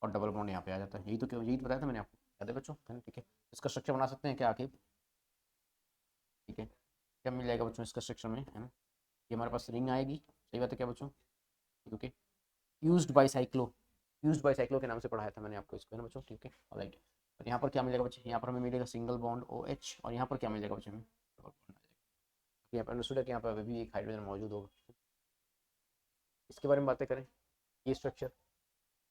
और डबल बॉन्ड यहाँ पे आ जाता है, यही तो, क्यों यही तो बताया था मैंने आपको, याद है बच्चों, है ना, ठीक है। इसका स्ट्रक्चर बना सकते हैं क्या आके, ठीक है, क्या मिल जाएगा बच्चों इसका स्ट्रक्चर में, है ना, ये हमारे पास रिंग आएगी, सही बात है क्या बच्चों, ओके। यूज्ड बाई साइक्लो के नाम से पढ़ाया था मैंने आपको इसको, है ना बच्चों, ठीक है, ऑलराइट। और यहाँ पर क्या मिलेगा बच्चे, यहाँ पर हमें मिलेगा सिंगल बॉन्ड OH, और यहाँ पर क्या मिलेगा बच्चे हमें, डबल बॉन्ड आ जाएगा। यहाँ पर अंडरस्टूड है कि यहाँ पर अभी भी एक हाइड्रोजन मौजूद होगा। इसके बारे में बातें करें, ये स्ट्रक्चर,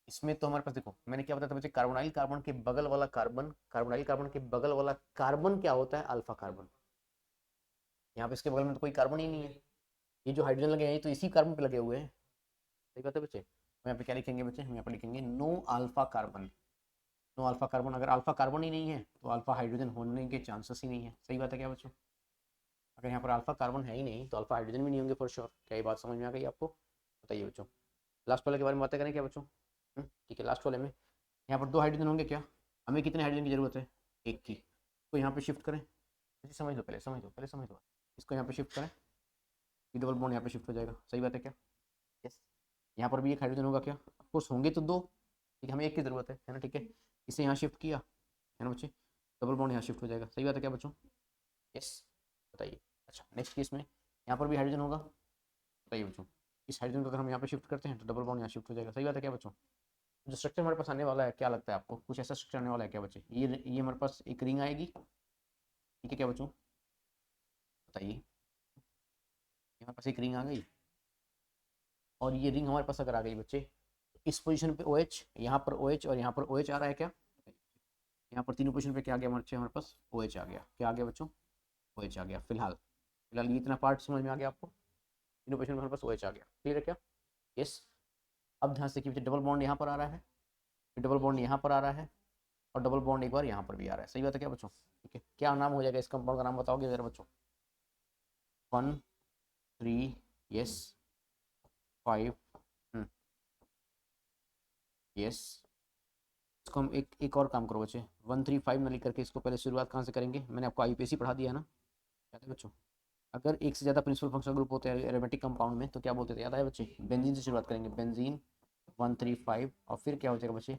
इसमें तो हमारे पास देखो मैंने क्या बताया था बच्चे, कार्बोनाइल कार्बन के बगल वाला कार्बन, कार्बोनाइल कार्बन के बगल वाला कार्बन क्या होता है, अल्फा कार्बन। यहाँ पे इसके बगल में तो कोई कार्बन ही नहीं है, ये जो हाइड्रोजन लगे हैं ये तो इसी कार्बन पे लगे हुए हैं, सही बात है बच्चे। हम यहाँ पे क्या लिखेंगे बच्चे, हम यहाँ पे लिखेंगे no alpha carbon, no alpha carbon, अगर अल्फा कार्बन ही नहीं है तो अल्फा हाइड्रोजन होने के चांसेस ही नहीं है, सही बात है क्या बच्चों। अगर यहाँ पर अल्फा कार्बन है ही नहीं तो अल्फा हाइड्रोजन भी नहीं होंगे फॉर श्योर, क्या ये बात समझ में आ गई आपको, बताइए बच्चों। लास्ट वाले के बारे में बातें करें क्या बच्चों, ठीक है, लास्ट वाले में यहाँ पर 2 हाइड्रोजन होंगे क्या, हमें कितने हाइड्रोजन की जरूरत है, एक की, तो यहाँ पे शिफ्ट करें, समझ लो पहले, समझ लो पहले, समझ लो, इसको यहाँ पे शिफ्ट करें, ये डबल बॉन्ड यहाँ पे शिफ्ट हो जाएगा, सही बात है क्या, यस। यहाँ पर भी एक हाइड्रोजन होगा क्या, ऑफकोर्स होंगे तो 2, ठीक है, हमें एक की जरूरत है ना, ठीक है। इसे यहाँ शिफ्ट किया, है ना बच्चे, डबल बॉन्ड यहाँ शिफ्ट हो जाएगा, सही बात है क्या बच्चों, यस, बताइए। अच्छा नेक्स्ट केस में यहाँ पर भी हाइड्रोजन होगा, बताइए बच्चों, इस हाइड्रोजन को अगर हम यहाँ पे शिफ्ट करते हैं तो डबल बॉन्ड यहाँ शिफ्ट हो जाएगा, सही बात है क्या बच्चों। जो स्ट्रक्चर हमारे पास आने वाला है क्या लगता है आपको, कुछ ऐसा स्ट्रक्चर आने वाला है क्या बच्चे, ये हमारे पास एक रिंग आएगी, ठीक है क्या बच्चों, बताइए, हमारे पास एक रिंग आ गई, और ये रिंग हमारे पास अगर आ गई बच्चे, इस पोजीशन पे OH, यहाँ पर OH और यहाँ पर OH आ रहा है क्या, यहाँ पर तीनों पोजीशन पे क्या आ गया हमारे पास, OH आ गया, क्या आ गया बच्चों, OH आ गया, फिलहाल फिलहाल ये इतना पार्ट समझ में आ गया आपको, तीनों पोजीशन में हमारे पास OH आ गया, क्लियर है क्या, यस। अब ध्यान से देखिए डबल बॉन्ड यहाँ पर आ रहा है, डबल बॉन्ड यहाँ पर आ रहा है, और डबल बॉन्ड एक बार यहाँ पर भी आ रहा है, सही बात है क्या बच्चों, ठीक है। क्या नाम हो जाएगा इस कंपाउंड का, नाम बताओगे जरा बच्चों, 1 3 यस 5 यस। इसको हम एक और काम करो बच्चे, 1 3 5 ना लिख करके इसको पहले शुरुआत कहाँ से करेंगे, मैंने आपको IUPAC पढ़ा दिया ना, याद है बच्चों। अगर एक से ज़्यादा प्रिंसिपल फंक्शनल ग्रुप होते हैं एरोमेटिक कंपाउंड में तो क्या बोलते थे, याद है बच्चे, बेंजीन से शुरुआत करेंगे, बेंजीन 1 3 5, और फिर क्या हो जाएगा बच्चे,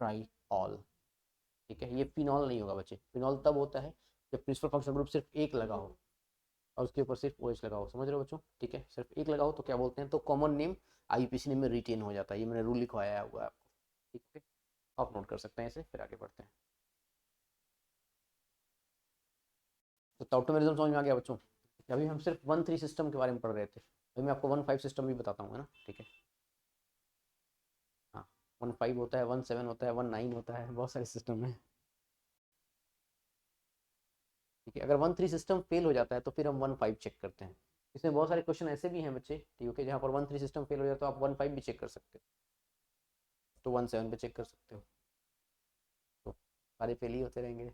ट्राईऑल, ठीक है। ये फिनॉल नहीं होगा बच्चे, फिनॉल तब होता है जब प्रिंसिपल फंक्शनल ग्रुप सिर्फ एक लगा हो, और उसके ऊपर सिर्फ OS लगाओ, समझ रहे हो बच्चों, ठीक है, सिर्फ एक लगाओ तो क्या बोलते हैं, तो कॉमन नेम IUPAC नेम में रिटेन हो जाता है, ये मैंने रूल लिखवाया हुआ है आपको, ठीक है, आप नोट कर सकते हैं इसे, फिर आगे बढ़ते हैं। तो टॉटोमेरिज्म समझ में आ गया बच्चों। अभी हम सिर्फ 1-3 सिस्टम के बारे में पढ़ रहे थे, अभी मैं आपको 1-5 सिस्टम भी बताता हूँ, है ना, ठीक है। हाँ, 1-5 होता है, 1-7 होता है, 1-9 होता है, बहुत सारे सिस्टम है, ठीक है। अगर 1-3 सिस्टम फेल हो जाता है तो फिर हम 1-5 चेक करते हैं। इसमें बहुत सारे क्वेश्चन ऐसे भी हैं बच्चे, ठीक है, जहाँ पर 1-3 सिस्टम फेल हो जाए तो आप 1-5 भी चेक कर सकते हो, तो 1-7 पे चेक कर सकते हो, तो सारे फेल ही होते रहेंगे।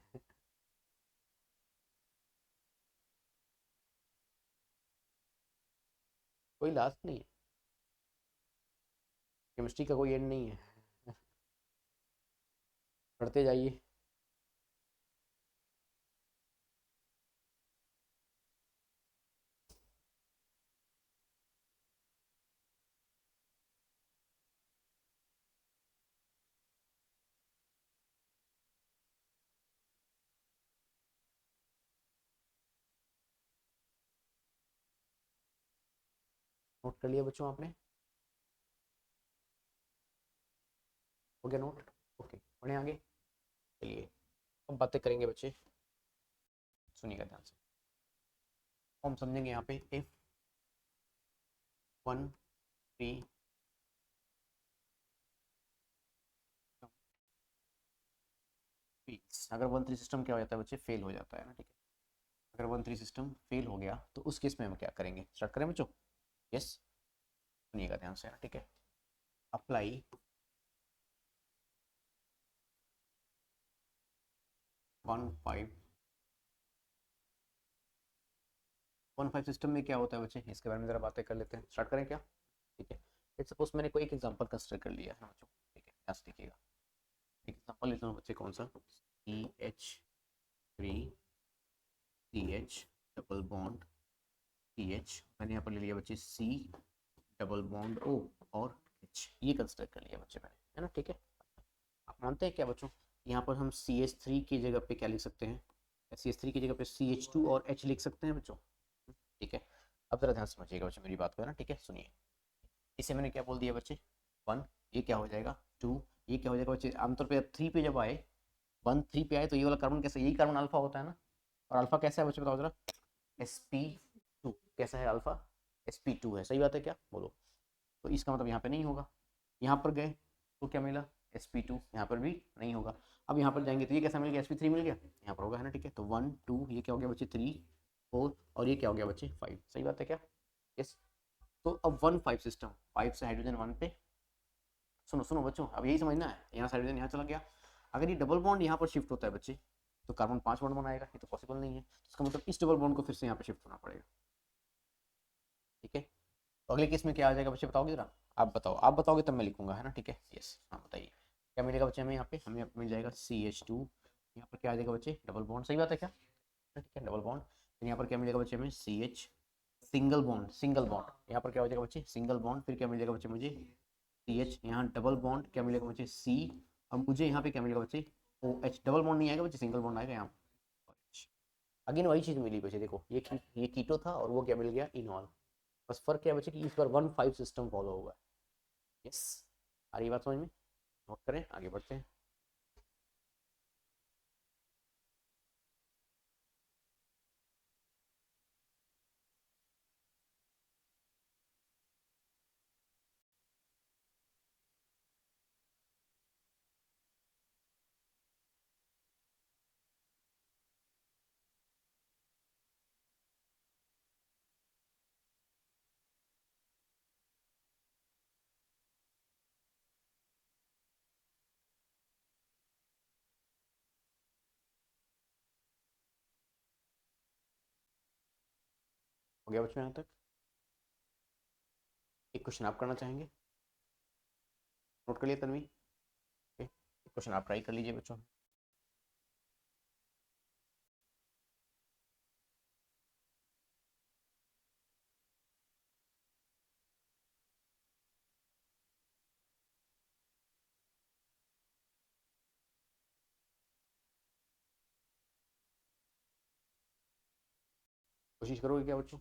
कोई लास्ट नहीं है, केमिस्ट्री का कोई एंड नहीं है, पढ़ते जाइए। नोट कर लिया बच्चों आपने, हो गया नोट, ओके, बढ़े आगे, चलिए अब बातें करेंगे बच्चे, सुनिएगा ध्यान से। हम समझेंगे यहाँ पे इफ 1-3 अगर 1-3 सिस्टम क्या हो जाता है बच्चे, फेल हो जाता है ना, ठीक है। अगर 1-3 सिस्टम फेल हो गया तो उस केस में हम क्या करेंगे, स्टार्ट करें बच्चों, यस, सुनिएगा ध्यान से, ठीक है। अप्लाई 1-5 1-5 सिस्टम में क्या होता है बच्चे, इसके बारे में जरा बातें कर लेते हैं, स्टार्ट करें क्या, ठीक है। लेट्स सपोज मैंने कोई एक एग्जांपल कंसिडर कर लिया है बच्चों, ठीक है, ध्यान से देखिएगा, एक एग्जांपल लेता हूँ बच्चे, कौन सा, CH3CH डबल बॉन्ड CH, मैंने यहाँ पर ले लिया बच्चे C डबल बॉन्ड O और H, ये कंसिडर कर लिया बच्चे मैंने, है ना, ठीक है। आप मानते हैं क्या बच्चों, यहाँ पर हम CH3 की जगह पे क्या लिख सकते हैं, CH3 की जगह पे CH2 और H लिख सकते हैं बच्चों, ठीक है। अब जरा ध्यान समझिएगा बच्चों मेरी बात को, है ना, ठीक है, सुनिए, इसे मैंने क्या बोल दिया बच्चे, 1, ये क्या हो जाएगा 2, ये क्या हो जाएगा बच्चे, आमतौर पर 3 पे जब आए, 1-3 पे आए तो ये वाला कार्बन कैसा, यही कार्बन अल्फा होता है ना, और अल्फा कैसा है बच्चे बताओ जरा, sp2, कैसा है अल्फा, sp2 है, सही बात है क्या, बोलो, तो इसका मतलब यहाँ पे नहीं होगा, यहाँ पर गए तो क्या मिला, sp2, यहाँ पर भी नहीं होगा, अब यहाँ पर जाएंगे तो ये कैसा मिल गया, sp3 मिल गया, यहाँ पर होगा, है ना, ठीक है, तो 1-2 ये क्या हो गया बच्चे 3-4 और ये क्या हो गया बच्चे 5, सही बात है क्या, यस। तो अब 1-5 सिस्टम, 5 से हाइड्रोजन 1 पे, सुनो सुनो बच्चों, अब यही समझना है, यहाँ से हाइड्रोजन यहाँ चला गया, अगर ये डबल बॉन्ड यहाँ पर शिफ्ट होता है बच्चे, तो कार्बन 5 बॉन्ड बनाएगा, ये तो पॉसिबल नहीं है, तो इसका मतलब इस डबल बॉन्ड को फिर से यहाँ पे शिफ्ट होना पड़ेगा, ठीक है। तो अगले केस में क्या आ जाएगा बच्चे, बताओगे जरा, आप बताओ, आप बताओगे तब मैं लिखूंगा, है ना, ठीक है, यस, हाँ बताइए, क्या मिलेगा बच्चे हमें यहाँ पे, हमें मिल जाएगा CH2, यहाँ पर क्या आ जाएगा बच्चे, डबल बॉन्ड, सही बात है क्या, ठीक है, डबल बॉन्ड, फिर यहाँ पर क्या मिलेगा बच्चे हमें CH, single bond, single bond, यहाँ पर क्या हो जाएगा बच्चे सिंगल बॉन्ड, फिर क्या मिलेगा बच्चे मुझे CH, यहाँ डबल बॉन्ड, क्या मिलेगा बच्चे C, अब मुझे यहाँ पे क्या मिलेगा बच्चे OH, डबल बॉन्ड नहीं आएगा बच्चे, सिंगल बॉन्ड आएगा यहाँ, अगेन वही चीज मिली बच्चे, देखो ये कीटो था और वो क्या मिल गया इनॉल, बस फर्क क्या बच्चे कि इस बार 1-5 सिस्टम फॉलो होगा, यस, आ रही बात समझ में, नोट करें, आगे बढ़ते हैं। हो गया बच्चों यहाँ तक, एक क्वेश्चन आप करना चाहेंगे, नोट कर लिया तन्वी, एक क्वेश्चन आप ट्राई कर लीजिए बच्चों। कोशिश करोगे क्या बच्चों?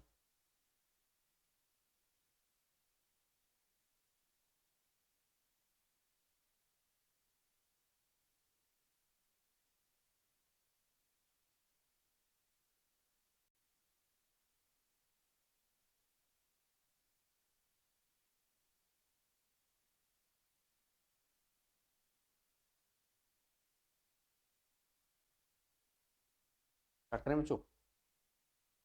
स्टार्ट करें बच्चों?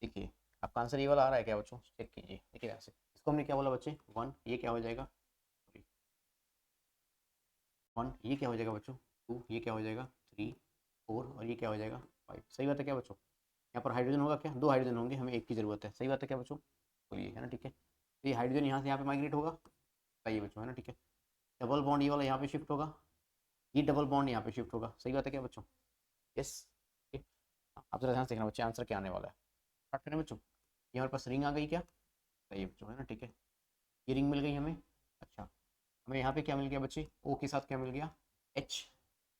देखिए, आपका आंसर ये वाला आ रहा है क्या बच्चों? चेक कीजिए। देखिए यहाँ से इसको हमने क्या बोला बच्चे? 1, ये क्या हो जाएगा? 1, ये क्या हो जाएगा बच्चों? 2, ये क्या हो जाएगा? 3, 4, और ये क्या हो जाएगा? 5। सही बात है क्या बच्चों? यहाँ पर हाइड्रोजन होगा क्या? 2 हाइड्रोजन होंगे, हमें एक की ज़रूरत है। सही बात है क्या बच्चों? बोलिए, है ना? ठीक है, तो ये हाइड्रोजन यहाँ से यहाँ पे माइग्रेट होगा। बताइए बच्चों, है ना? ठीक है, डबल बॉन्ड ये वाला यहाँ पे शिफ्ट होगा, ये डबल बॉन्ड यहाँ पे शिफ्ट होगा। सही बात है क्या बच्चों? यस। ठीक, आप जरा ध्यान से देखना बच्चे, आंसर क्या आने वाला है। स्टार्ट करें बच्चों? ये हमारे पास रिंग आ गई क्या? सही है बच्चों, है ना? ठीक है, ये रिंग मिल गई हमें। अच्छा, हमें यहाँ पे क्या मिल गया बच्चे? ओ के साथ क्या मिल गया? एच।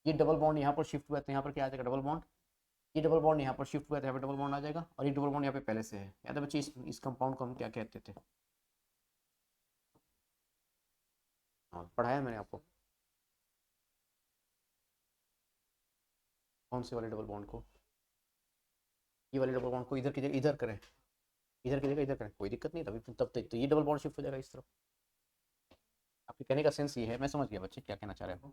ये डबल बॉन्ड यहाँ पर शिफ्ट हुआ, तो यहाँ पर क्या आ जाएगा? Double bond. ये डबल बॉन्ड यहाँ पर शिफ्ट हुआ, तो यहाँ पे डबल बॉन्ड आ जाएगा, और ये डबल बॉन्ड यहाँ पे पहले से है। याद है बच्चे इस कंपाउंड को हम क्या कहते थे? हाँ, पढ़ाया मैंने आपको। कौन से वाले डबल बॉन्ड को? ये वाले डबल बॉन्ड को इधर की जगह इधर करें, इधर की जगह इधर करें, कोई दिक्कत नहीं, तभी तब तक तो ये डबल बॉन्ड शिफ्ट हो जाएगा इस तरफ। आपके कहने का सेंस ये है, मैं समझ गया बच्चे क्या कहना चाह रहे हो।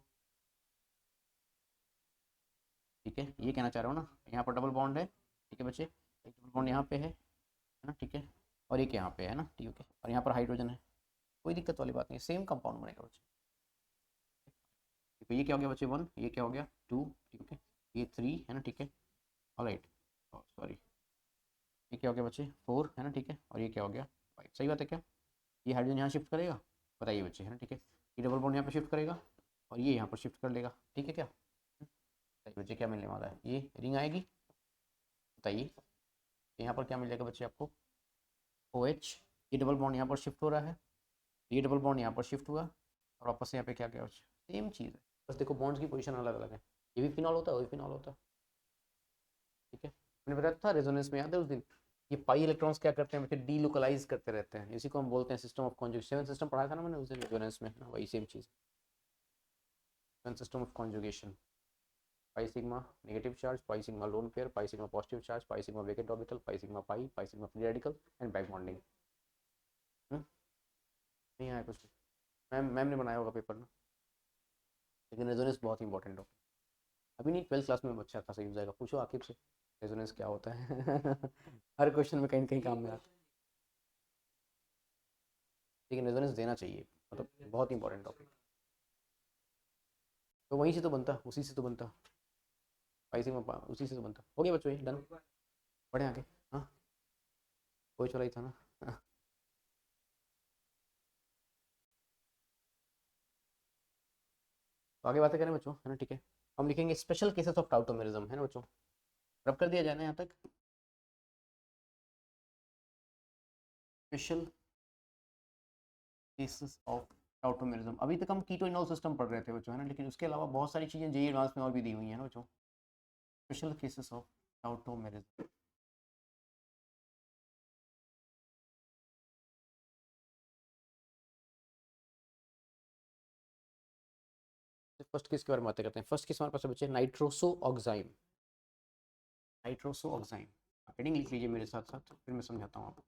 ठीक है, ये कहना चाह रहे हो ना, यहाँ पर डबल बॉन्ड है। ठीक है बच्चे, एक डबल बॉन्ड यहाँ पे है ना? ठीक है, और एक यहाँ पे है ना? ठीक है, और यहाँ पर हाइड्रोजन है, कोई दिक्कत वाली बात नहीं, सेम कंपाउंड बनेगा बच्चे। ठीक है, ये क्या हो गया बच्चे? 1, ये क्या हो गया? 2, ठीक है, ये 3 है ना? ठीक है, ऑलराइट, सॉरी, ये क्या हो गया बच्चे? 4 है ना? ठीक है, और ये क्या हो गया? 5। सही बात है क्या? ये हाइड्रोजन यहाँ शिफ्ट करेगा, बताइए बच्चे, है ना? ठीक है, ये डबल बॉन्ड यहाँ पे शिफ्ट करेगा, और ये यहाँ पर शिफ्ट कर लेगा। ठीक है क्या? बताइए बच्चे क्या मिलने वाला है? ये रिंग आएगी, बताइए। यहाँ पर क्या मिल जाएगा बच्चे आपको? O H. ये डबल बॉन्ड यहाँ पर शिफ्ट हो रहा है, ये डबल बॉन्ड यहाँ पर शिफ्ट हुआ, और वापस से यहाँ पे क्या क्या बच्चे? सेम चीज़ है, बस देखो बॉन्ड्स की पोजीशन अलग अलग है। ये भी फिनॉल होता है, वो भी फिनॉल होता है। ठीक है, मैंने बताया था रेजोनेंस में, याद है उस दिन? ये पाई इलेक्ट्रॉन्स क्या करते हैं बच्चे? डी लोकलाइज करते रहते हैं, इसी को हम बोलते हैं सिस्टम ऑफ कॉन्जुगेशन। 7 सिस्टम पढ़ाया था ना मैंने उस दिन रेजोनेंस में, वही same cheese. 7 system of conjugation, pi sigma negative charge, pi sigma lone pair, pi sigma positive charge, pi sigma vacant orbital, pi sigma free radical, and back bonding. नहीं आया कुछ? मैम ने बनाया होगा पेपर ना, लेकिन रेजोनेंस बहुत important हो। अभी नहीं, 12th क्लास में बच्चा खासा यूज आएगा, पूछो आकिब से रेजोनेंस क्या होता है। हर क्वेश्चन में कहीं ना कहीं काम में आता है, लेकिन रेजोनेंस देना चाहिए, मतलब बहुत इंपॉर्टेंट टॉपिक। तो वहीं से तो बनता, उसी से तो बनता, पैसे में उसी से तो बनता। हो गया बच्चों, ये डन, बढ़े आगे। हाँ, कोई चला ही था ना। हाँ, तो आगे बातें करें बच्चों, है ना? ठीक है, हम लिखेंगे स्पेशल केसेस ऑफ टाउटोमेरिज्म, है ना बच्चों? रब कर दिया जाए ना यहाँ तक? Special cases of tautomerism. अभी तक हम कीटोइनॉल सिस्टम पढ़ रहे थे बच्चों, है ना? लेकिन उसके अलावा बहुत सारी चीज़ें जेई एडवांस में और भी दी हुई हैं ना बच्चों। Special cases of tautomerism. First case के बारे में बातें करते हैं। फर्स्ट केस हमारे पास है बच्चे नाइट्रोसो ऑक्साइम। नाइट्रोसो ऑक्साइम, आप हेडिंग लिख लीजिए मेरे साथ साथ, फिर मैं समझाता हूँ आपको।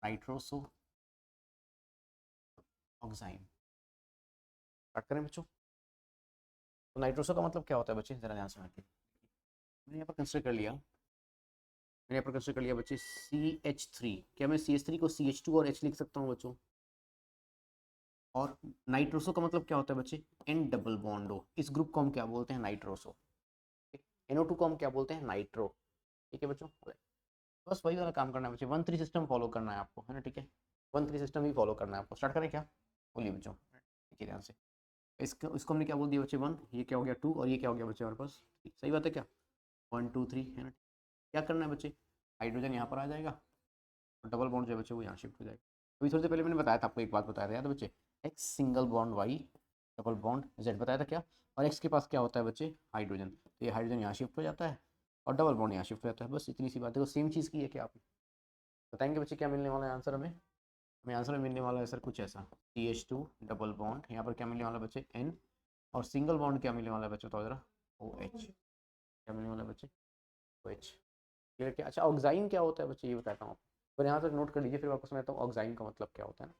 नाइट्रोसो ऑक्साइम, स्टार्ट करें बच्चों? तो नाइट्रोसो का मतलब क्या होता है बच्चे, जरा ध्यान से रखिए। मैंने यहाँ पर कंसिडर कर लिया, मैंने यहाँ पर कंसिडर कर लिया बच्चे CH3। क्या मैं CH3 को CH2 और H लिख सकता हूँ बच्चों? और नाइट्रोसो का मतलब क्या होता है बच्चे? N double बॉन्डो। इस ग्रुप को हम क्या बोलते हैं? नाइट्रोसो। NO2 को हम क्या बोलते हैं? नाइट्रो। ठीक है बच्चों, बस वही वाला काम करना है बच्चे, 1-3 सिस्टम फॉलो करना है आपको, है ना? ठीक है, 1-3 सिस्टम ही फॉलो करना है आपको। स्टार्ट करें क्या? बोलिए बच्चों, देखिए ध्यान से। इसको हमने क्या बोल दिया बच्चे? 1, ये क्या हो गया? 2, और ये क्या हो गया बच्चे हमारे पास? सही बात है क्या? 1 2 3, है ना? क्या करना है बच्चे? हाइड्रोजन यहाँ पर आ जाएगा, और डबल बॉन्ड जो है बच्चे वो यहाँ शिफ्ट हो जाएगा। अभी थोड़ी देर पहले मैंने बताया था आपको, एक बात बताया था, याद है बच्चे? X single bond Y, double bond Z, बताया था क्या? और एक्स के पास क्या होता है बच्चे? हाइड्रोजन, तो ये हाइड्रोजन यहाँ शिफ्ट हो जाता है, और डबल बॉन्ड यहाँ शिफ्ट हो जाता है। बस इतनी सी बात है, तो सेम चीज़ की है क्या आपने? बताएंगे बच्चे क्या मिलने वाला है आंसर हमें आंसर में मिलने वाला है सर कुछ ऐसा CH2 डबल बॉन्ड, यहाँ पर क्या मिलने वाला है बच्चे N, और सिंगल बॉन्ड क्या मिलने वाला है बच्चे, तो जरा OH, क्या मिलने वाला है बच्चे OH। क्लियर क्या? अच्छा ऑक्साइन क्या होता है बच्चे, ये बताता हूँ आपको, और यहाँ तक नोट कर लीजिए, फिर आपको समझाता हूँ ऑक्साइन का मतलब क्या होता है ना।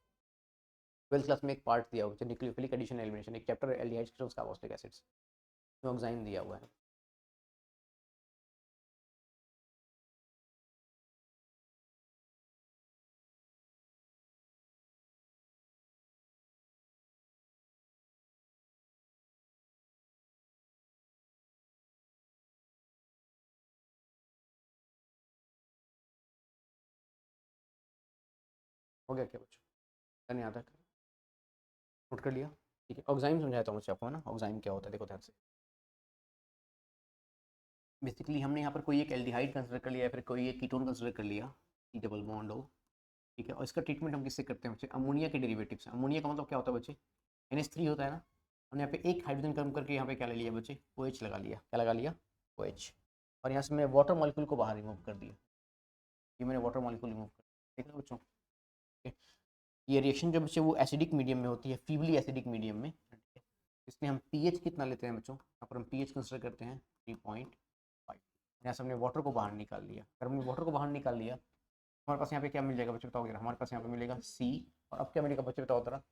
12th क्लास में एक पार्ट दिया हुआ है न्यूक्लियोफिलिक एडिशन एलिमिनेशन, एक chapter aldehydes crystals carboxylic acids में ऑक्साइन दिया हुआ है। हो गया क्या बच्चों, नहीं आता, नोट कर लिया? ठीक है, ऑक्साइन समझाता हूँ आपको ना, ऑक्साइन क्या होता है, देखो ध्यान से। बेसिकली हमने यहाँ पर कोई एक एल्डिहाइड कंसिडर कर लिया है, फिर कोई एक कीटोन कंसिडर कर लिया, ई डबल बॉन्ड हो, ठीक है, और इसका ट्रीटमेंट हम किससे करते हैं बच्चे, अमोनिया के डेरिवेटिव से। अमोनिया का मतलब क्या होता है बच्चे, NH3 होता है ना, हमने यहाँ पे एक हाइड्रोजन कम करके यहाँ पे क्या ले लिया बच्चे, OH लगा लिया, क्या लगा लिया OH, और यहाँ से मैं वाटर मॉलिक्यूल को बाहर रिमूव कर दिया, ये मैंने वाटर मॉलिक्यूल रिमूव कर दिया, ठीक है बच्चों। ये रिएक्शन जो बच्चे वो एसिडिक मीडियम में होती है, फीवली एसिडिक मीडियम में, इसमें हम pH कितना लेते हैं बच्चों, यहाँ पर हम pH कंसिडर करते हैं 3.5, यहाँ से हमने वाटर को बाहर निकाल लिया। अगर हमने वाटर को बाहर निकाल लिया, हमारे पास यहाँ पे क्या मिल जाएगा बच्चे बताओ, हमारे पास यहाँ पे मिलेगा C, और अब क्या मिलेगा बच्चे बताओ जरा,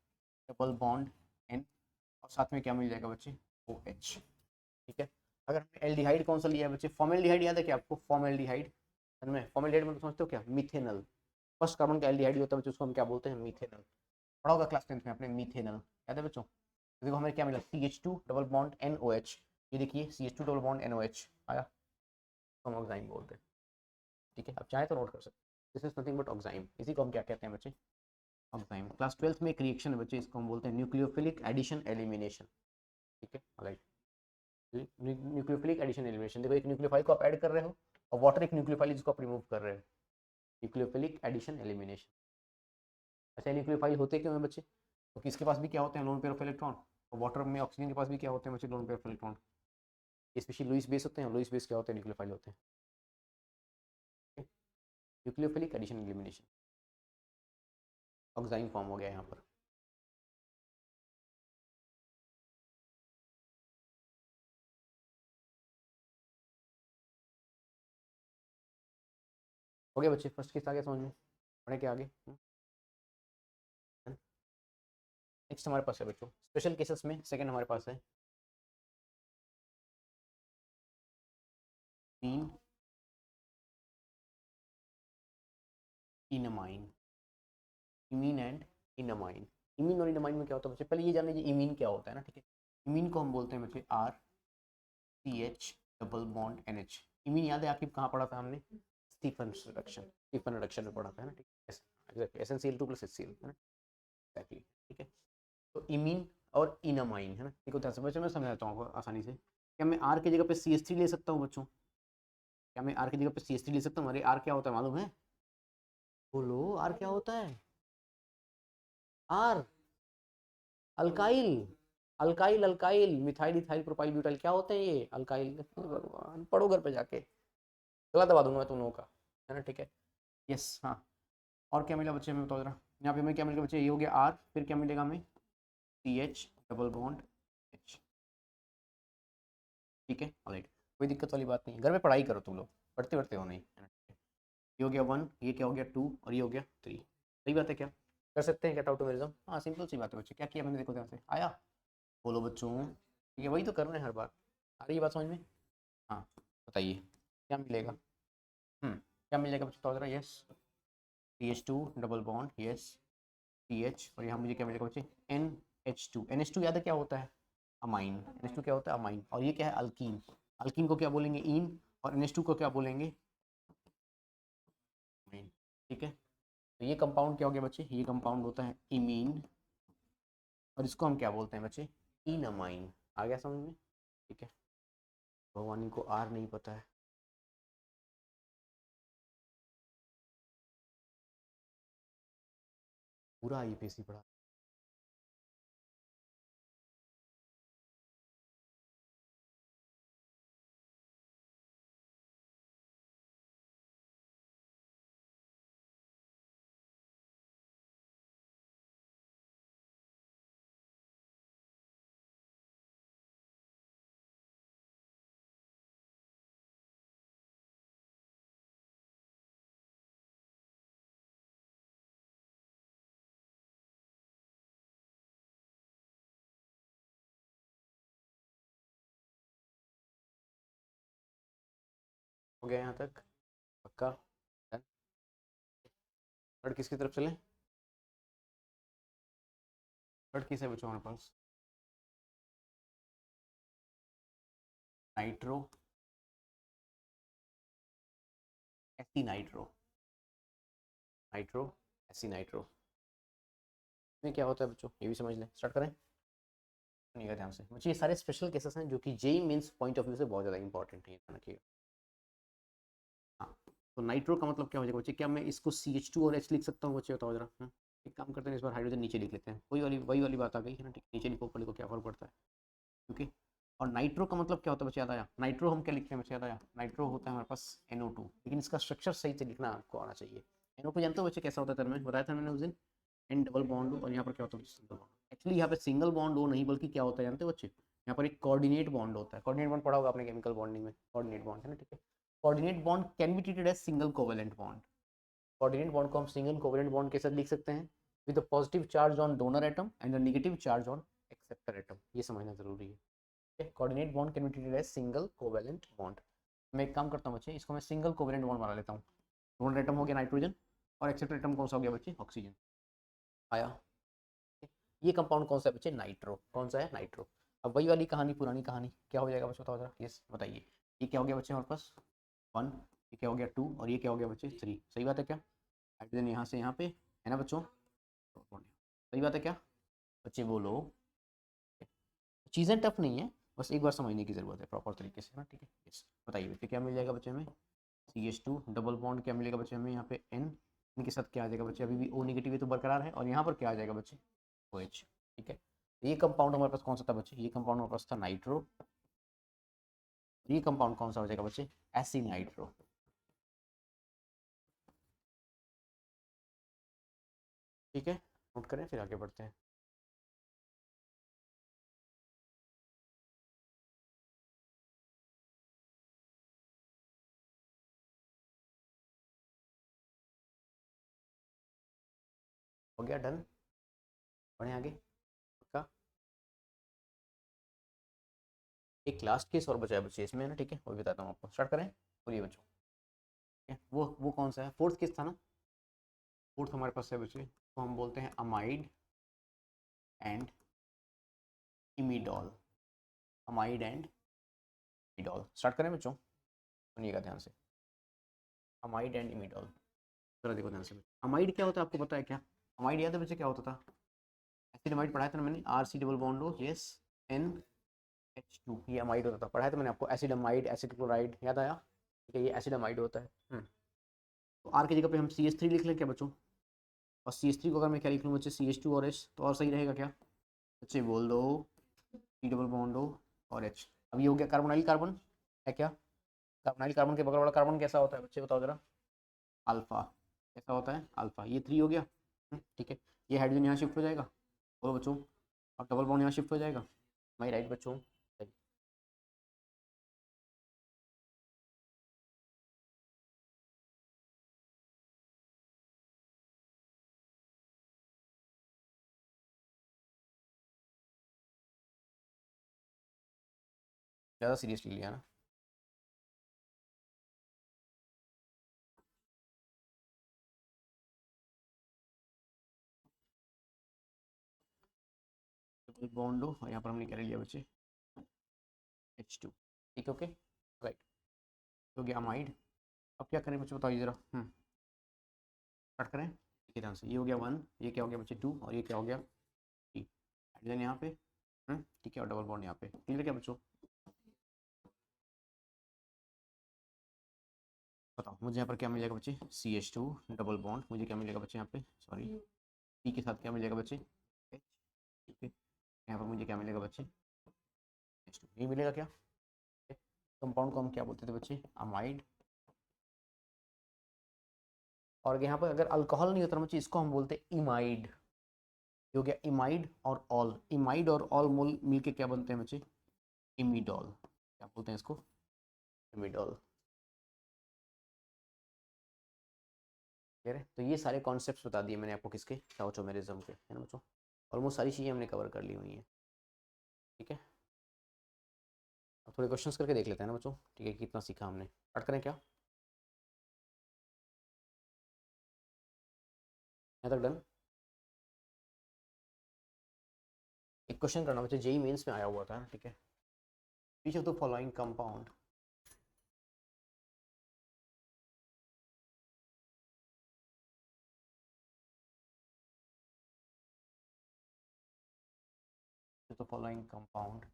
डबल बॉन्ड N, और साथ में क्या मिल जाएगा बच्चे OH, ठीक है। अगर हमने एल्डिहाइड कौन सा लिया है बच्चे, फॉर्मेल्डिहाइड याद है क्या आपको, फॉर्मेल्डिहाइड, में फॉर्मेल्डिहाइड मतलब समझते हो क्या, मिथेनल, फर्स्ट कार्बन का एल्डिहाइड होता है बच्चों, उसको हम क्या बोलते हैं, मिथेनल, पढ़ा होगा क्लास 10th में आपने मिथेनल, याद है बच्चों। तो देखो हमें क्या मिला, CH2 डबल बॉन्ड NOH, ये देखिए CH2 डबल बॉन्ड NOH आया, तो हम ऑक्साइन बोलते हैं, ठीक है। अब चाहे तो नोट कर सकते, दिस इज नथिंग बट ऑक्साइन, इसी को हम क्या कहते हैं बच्चे, ऑक्साइन। क्लास 12th में एक रिएक्शन है बच्चे, इसको हम बोलते हैं न्यूक्लियोफिलिक एडिशन एलिमिनेशन, ठीक है, राइट, न्यूक्लियोफिलिक एडिशन एलिमिनेशन। देखो एक न्यूक्लियोफाइल को आप ऐड कर रहे हो, और वाटर एक न्यूक्लियोफाइल जिसको आप रिमूव कर रहे हो, न्यूक्लियोफिलिक एडिशन एलिमिनेशन। अच्छा न्यूक्लियोफाइल होते क्यों हैं बच्चे, तो किसके पास भी क्या होते हैं, लोन पेयर ऑफ इलेक्ट्रॉन, और वाटर में ऑक्सीजन के पास भी क्या होते हैं बच्चे, lone pair of electron, specially Lewis base होते हैं, लुईस बेस क्या होते हैं, न्यूक्लियोफाइल होते हैं, न्यूक्लियोफिलिक एडिशन एलिमिनेशन, ऑक्साइन फॉर्म हो गया यहाँ पर। हो गया बच्चे, फर्स्ट केस आ गया समझ में, पढ़े क्या आगे। नेक्स्ट हमारे पास है बच्चों स्पेशल केसेस में, सेकंड हमारे पास है तीन इनमाइन, इमीन एंड इनमाइन। इमीन और इनमाइन में क्या होता है बच्चे, पहले ये जान लीजिए इमीन क्या होता है ना, ठीक है। इमीन को हम बोलते हैं बच्चे RCH double bond NH। Imine याद है आपकी कहाँ पढ़ा था हमने, स्टीफन रिडक्शन, स्टीफन रिडक्शन में पढ़ा था ना, ठीक है, एग्जैक्टली SnCl2 + HCl है ना, एग्जैक्टली, ठीक है। तो इमीन और इनामाइन है ना, देखो ध्यान से बच्चों मैं समझाता हूँ आसानी से। क्या मैं R की जगह पे CH3 ले सकता हूँ बच्चों, क्या मैं R की जगह पे CH3 ले सकता हूँ, अरे R क्या होता है मालूम है, बोलो R क्या होता है, R alkyl, alkyl alkyl methyl ethyl propyl butyl, क्या होते हैं ये अल्काइल, भगवान पढ़ो घर पे जाके, गला दबा दूंगा मैं तुम लोगों का, है ना, ठीक है। यस हाँ, और क्या मिला बच्चे में बताओ जरा, यहाँ पे हमें क्या मिलेगा बच्चे, ये हो गया R, फिर क्या मिलेगा हमें CH डबल बॉन्ड H, ठीक है, ऑलराइट, कोई दिक्कत वाली बात नहीं, घर में पढ़ाई करो तुम लोग, पढ़ते पढ़ते हो नहीं, है ना, ठीक है। ये हो गया 1, ये क्या हो गया 2, और ये हो गया 3, सही बात है क्या, कर सकते हैं क्या ऑटोमेरिज्म, हाँ सिंपल सी बात है बच्चे, क्या किया मैंने देखो ध्यान से, आया, बोलो बच्चों, ठीक है, वही तो कर रहे हैं हर बार, आ रही है बात समझ में, हाँ बताइए क्या मिलेगा, क्या मिलेगा बच्चों बताओ जरा, yes CH2 double bond, yes CH, और यहाँ मुझे क्या मिलेगा बच्चे NH2, NH2 याद है क्या होता है, अमाइन, NH2 क्या होता है अमाइन, और ये क्या है अल्कीन, अल्कीन को क्या बोलेंगे इन, और NH2 को क्या बोलेंगे अमाइन, ठीक है। तो ये कंपाउंड क्या हो गया बच्चे, ये कंपाउंड होता है इमीन, और इसको हम क्या बोलते हैं बच्चे, इनमाइन, आ गया समझ में, ठीक है। भगवानी को R नहीं पता है, पूरा IPC पढ़ा। हो गया यहाँ तक? पक्का? थर्ड किसकी तरफ चलें? थर्ड किस है बच्चों हमारे पास? Nitro aci nitro, nitro aci nitro में क्या होता है बच्चों, ये भी समझ लें। स्टार्ट करें? सुनिएगा ध्यान से बच्चों, ये सारे स्पेशल केसेस हैं जो कि JEE mains point of view से बहुत ज़्यादा इंपॉर्टेंट है, ध्यान रखिएगा। हाँ, तो नाइट्रो का मतलब क्या हो जाएगा बच्चे? क्या मैं इसको CH2 और H लिख सकता हूँ बच्चे? बताओ जरा। एक काम करते हैं, इस बार हाइड्रोजन नीचे लिख लेते हैं, वही वाली बात आ गई है ना, ठीक, नीचे लिखो ऊपर लिखो, क्या फर्क पड़ता है? ओके। और नाइट्रो का मतलब क्या होता है बच्चे? याद आया? नाइट्रो हम क्या लिखते हैं बच्चे? याद आया? नाइट्रो होता है हमारे पास NO2, लेकिन इसका स्ट्रक्चर सही से लिखना आपको आना चाहिए। NO2 जानते हो बच्चे कैसा होता है? तरह में बताया था मैंने उस दिन, एन डबल बॉन्ड, और यहाँ पर क्या होता है? Single bond. एक्चुअली यहाँ पे सिंगल बॉन्ड हो नहीं, बल्कि क्या होता है जानते हो बच्चे? यहाँ पर एक कोऑर्डिनेट बॉन्ड होता है। कोऑर्डिनेट बॉन्ड पढ़ा होगा आपने केमिकल बॉन्डिंग में, कोऑर्डिनेट बॉन्ड है ना, ठीक है। Coordinate bond can be treated as single covalent bond. Coordinate bond को हम सिंगल कोवेलेंट बॉन्ड के साथ लिख सकते हैं, with the positive charge on donor atom and the negative charge on acceptor atom. ये समझना जरूरी है। Coordinate bond can be treated as single covalent bond. मैं एक काम करता हूँ बच्चे, इसको मैं सिंगल कोवेलेंट बॉन्ड बना लेता हूँ। डोनर एटम हो गया नाइट्रोजन, और एक्सेप्टर एटम कौन सा हो गया बच्चे? ऑक्सीजन। आया? ये कंपाउंड कौन सा है बच्चे? नाइट्रो। कौन सा है? नाइट्रो। अब वही वाली कहानी, पुरानी कहानी, क्या हो जाएगा बच्चे? बताओ जरा, यस बताइए। ये क्या हो गया बच्चे हमारे पास? 1, ये क्या हो गया 2, और ये क्या हो गया बच्चे? 3। सही बात है क्या? हाइड्रोजन यहाँ से यहाँ पे है ना बच्चों? सही बात है क्या बच्चे? बोलो। चीज़ें टफ नहीं है, बस एक बार समझने की ज़रूरत है प्रॉपर तरीके से ना, ठीक है। यस बताइए बच्चे, क्या मिल जाएगा बच्चे हमें? CH2 डबल बॉन्ड, क्या मिलेगा बच्चे हमें यहाँ पे? N, इनके साथ क्या आ जाएगा बच्चे? अभी भी O नेगेटिव है तो बरकरार है, और यहाँ पर क्या आ जाएगा बच्चे? OH, ठीक है। ये कंपाउंड हमारे पास कौन सा था बच्चे? ये कंपाउंड हमारे पास था नाइट्रो। ये कंपाउंड कौन सा हो जाएगा बच्चे? Acid nitro. ठीक है, नोट करें फिर आगे बढ़ते हैं। हो गया डन? बढ़े आगे? पक्का? एक लास्ट केस और बचा है बच्चे इसमें ना, ठीक है, वो भी बताता हूँ आपको। स्टार्ट करें? बोलिए बच्चों। ठीक है, वो कौन सा है? फोर्थ केस था ना? फोर्थ हमारे पास है बच्चे, तो हम बोलते हैं amide and imidol. Amide and imidol. Start करें बच्चों? सुनिएगा ध्यान से। अमाइड एंड इमिडॉल, जरा देखो ध्यान से। अमाइड क्या होता है आपको पता है क्या? अमाइड याद है बच्चे क्या होता था? एसिड अमाइड पढ़ाया था ना मैंने, RC डबल बॉन्ड हो, यस, NH2, ये अमाइड होता था, पढ़ाया था मैंने आपको। एसिड अमाइड, एसिड क्लोराइड, याद आया? ठीक है, ये एसिड अमाइड होता है। तो R की जगह पे हम CH3 लिख लें क्या बच्चों? और CH3 को अगर मैं क्या लिख लूँ बच्चे? CH2 और H, तो और सही रहेगा क्या बच्चे? बोल दो। C डबल बॉन्ड हो और H। अब ये हो गया कार्बोनाइल कार्बन, है क्या? कार्बोनाइल कार्बन के बगल वाला कार्बन कैसा होता है बच्चे? बताओ जरा। अल्फा। कैसा होता है? अल्फा। ये 3 हो गया, ठीक है। ये हाइड्रोजन यहाँ शिफ्ट हो जाएगा, बोलो बच्चों, और डबल बॉन्ड यहाँ शिफ्ट हो जाएगा। माई राइट बच्चों? सही। ज़्यादा सीरियसली लिया ना? डबल बॉन्ड हो, और यहाँ पर हमने क्या ले लिया बच्चे? H2। ठीक, ओके, राइट। हो गया अमाइड। अब क्या करें बच्चे? बताइए जरा। स्टार्ट करें? ठीक है ध्यान से। ये हो गया 1, ये क्या हो गया बच्चे? 2, और ये क्या हो गया? 3। हाइड्रोजन यहाँ पे, ठीक है, और डबल बॉन्ड यहाँ पे। क्लियर क्या बच्चों? बताओ मुझे यहाँ पर क्या मिलेगा बच्चे? CH2 डबल बॉन्ड, मुझे क्या मिलेगा बच्चे यहाँ पे? सॉरी, C के साथ क्या मिलेगा बच्चे? H, ठीक है। यहाँ पर मुझे क्या मिलेगा बच्चे? H2, ये मिलेगा क्या? कंपाउंड को हम क्या बोलते थे बच्चे? अमाइड। और यहाँ पर अगर अल्कोहल नहीं होता बच्चे, इसको हम बोलते हैं इमाइड। हो गया इमाइड और ऑल। इमाइड और ऑल मोल मिलके क्या बनते हैं बच्चे? इमिडॉल। क्या बोलते हैं इसको? इमिडॉल। ठीक है, तो ये सारे कॉन्सेप्ट्स बता दिए मैंने आपको, किसके? स्टोइचियोमेरिज्म के, है ना बच्चों? ऑलमोस्ट सारी चीज़ें हमने कवर कर ली हुई हैं, ठीक है। अब थोड़े क्वेश्चंस करके देख लेते हैं ना बच्चों, ठीक है, कितना सीखा हमने। स्टार्ट करें क्या? यहाँ तक डन। एक क्वेश्चन करना बच्चे, जेई मेंस में आया हुआ था, ठीक है। Which of the following compound the following compound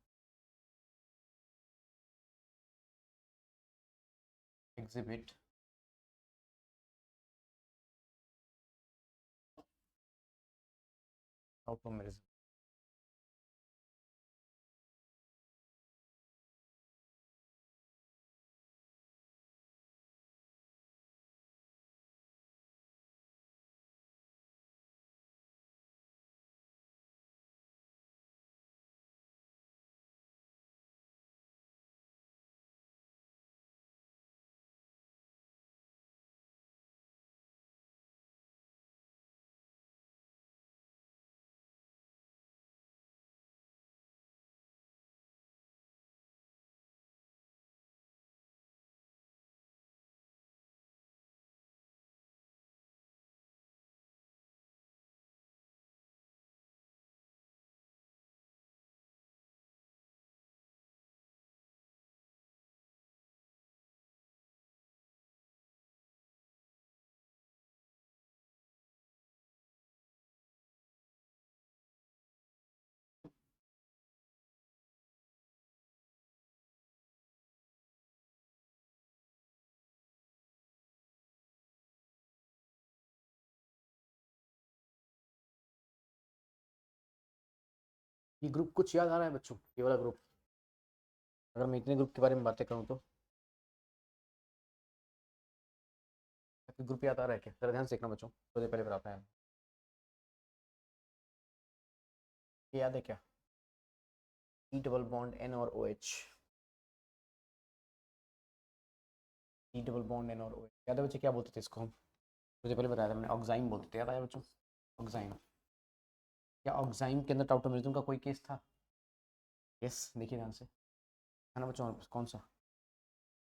exhibit tautomerism? ये ग्रुप कुछ याद आ रहा है बच्चों, ये वाला ग्रुप? अगर मैं इतने ग्रुप के बारे में बातें करूं तो ग्रुप याद आ रहा है क्या? जरा ध्यान से देखना बच्चों, थोड़ी देर पहले बताता है। ये याद है क्या? ई डबल बॉन्ड एन और O H, E double bond N और ओ एच, याद है बच्चे क्या बोलते थे इसको हम? थोड़ी देर पहले बताया था मैंने, ऑक्साइम बोलते थे, याद आया बच्चों? ऑक्साइम। क्या ऑक्साइम के अंदर टाउटोमेरिज्म का कोई केस था? यस, देखिए ध्यान से, है ना बच्चों? कौन सा?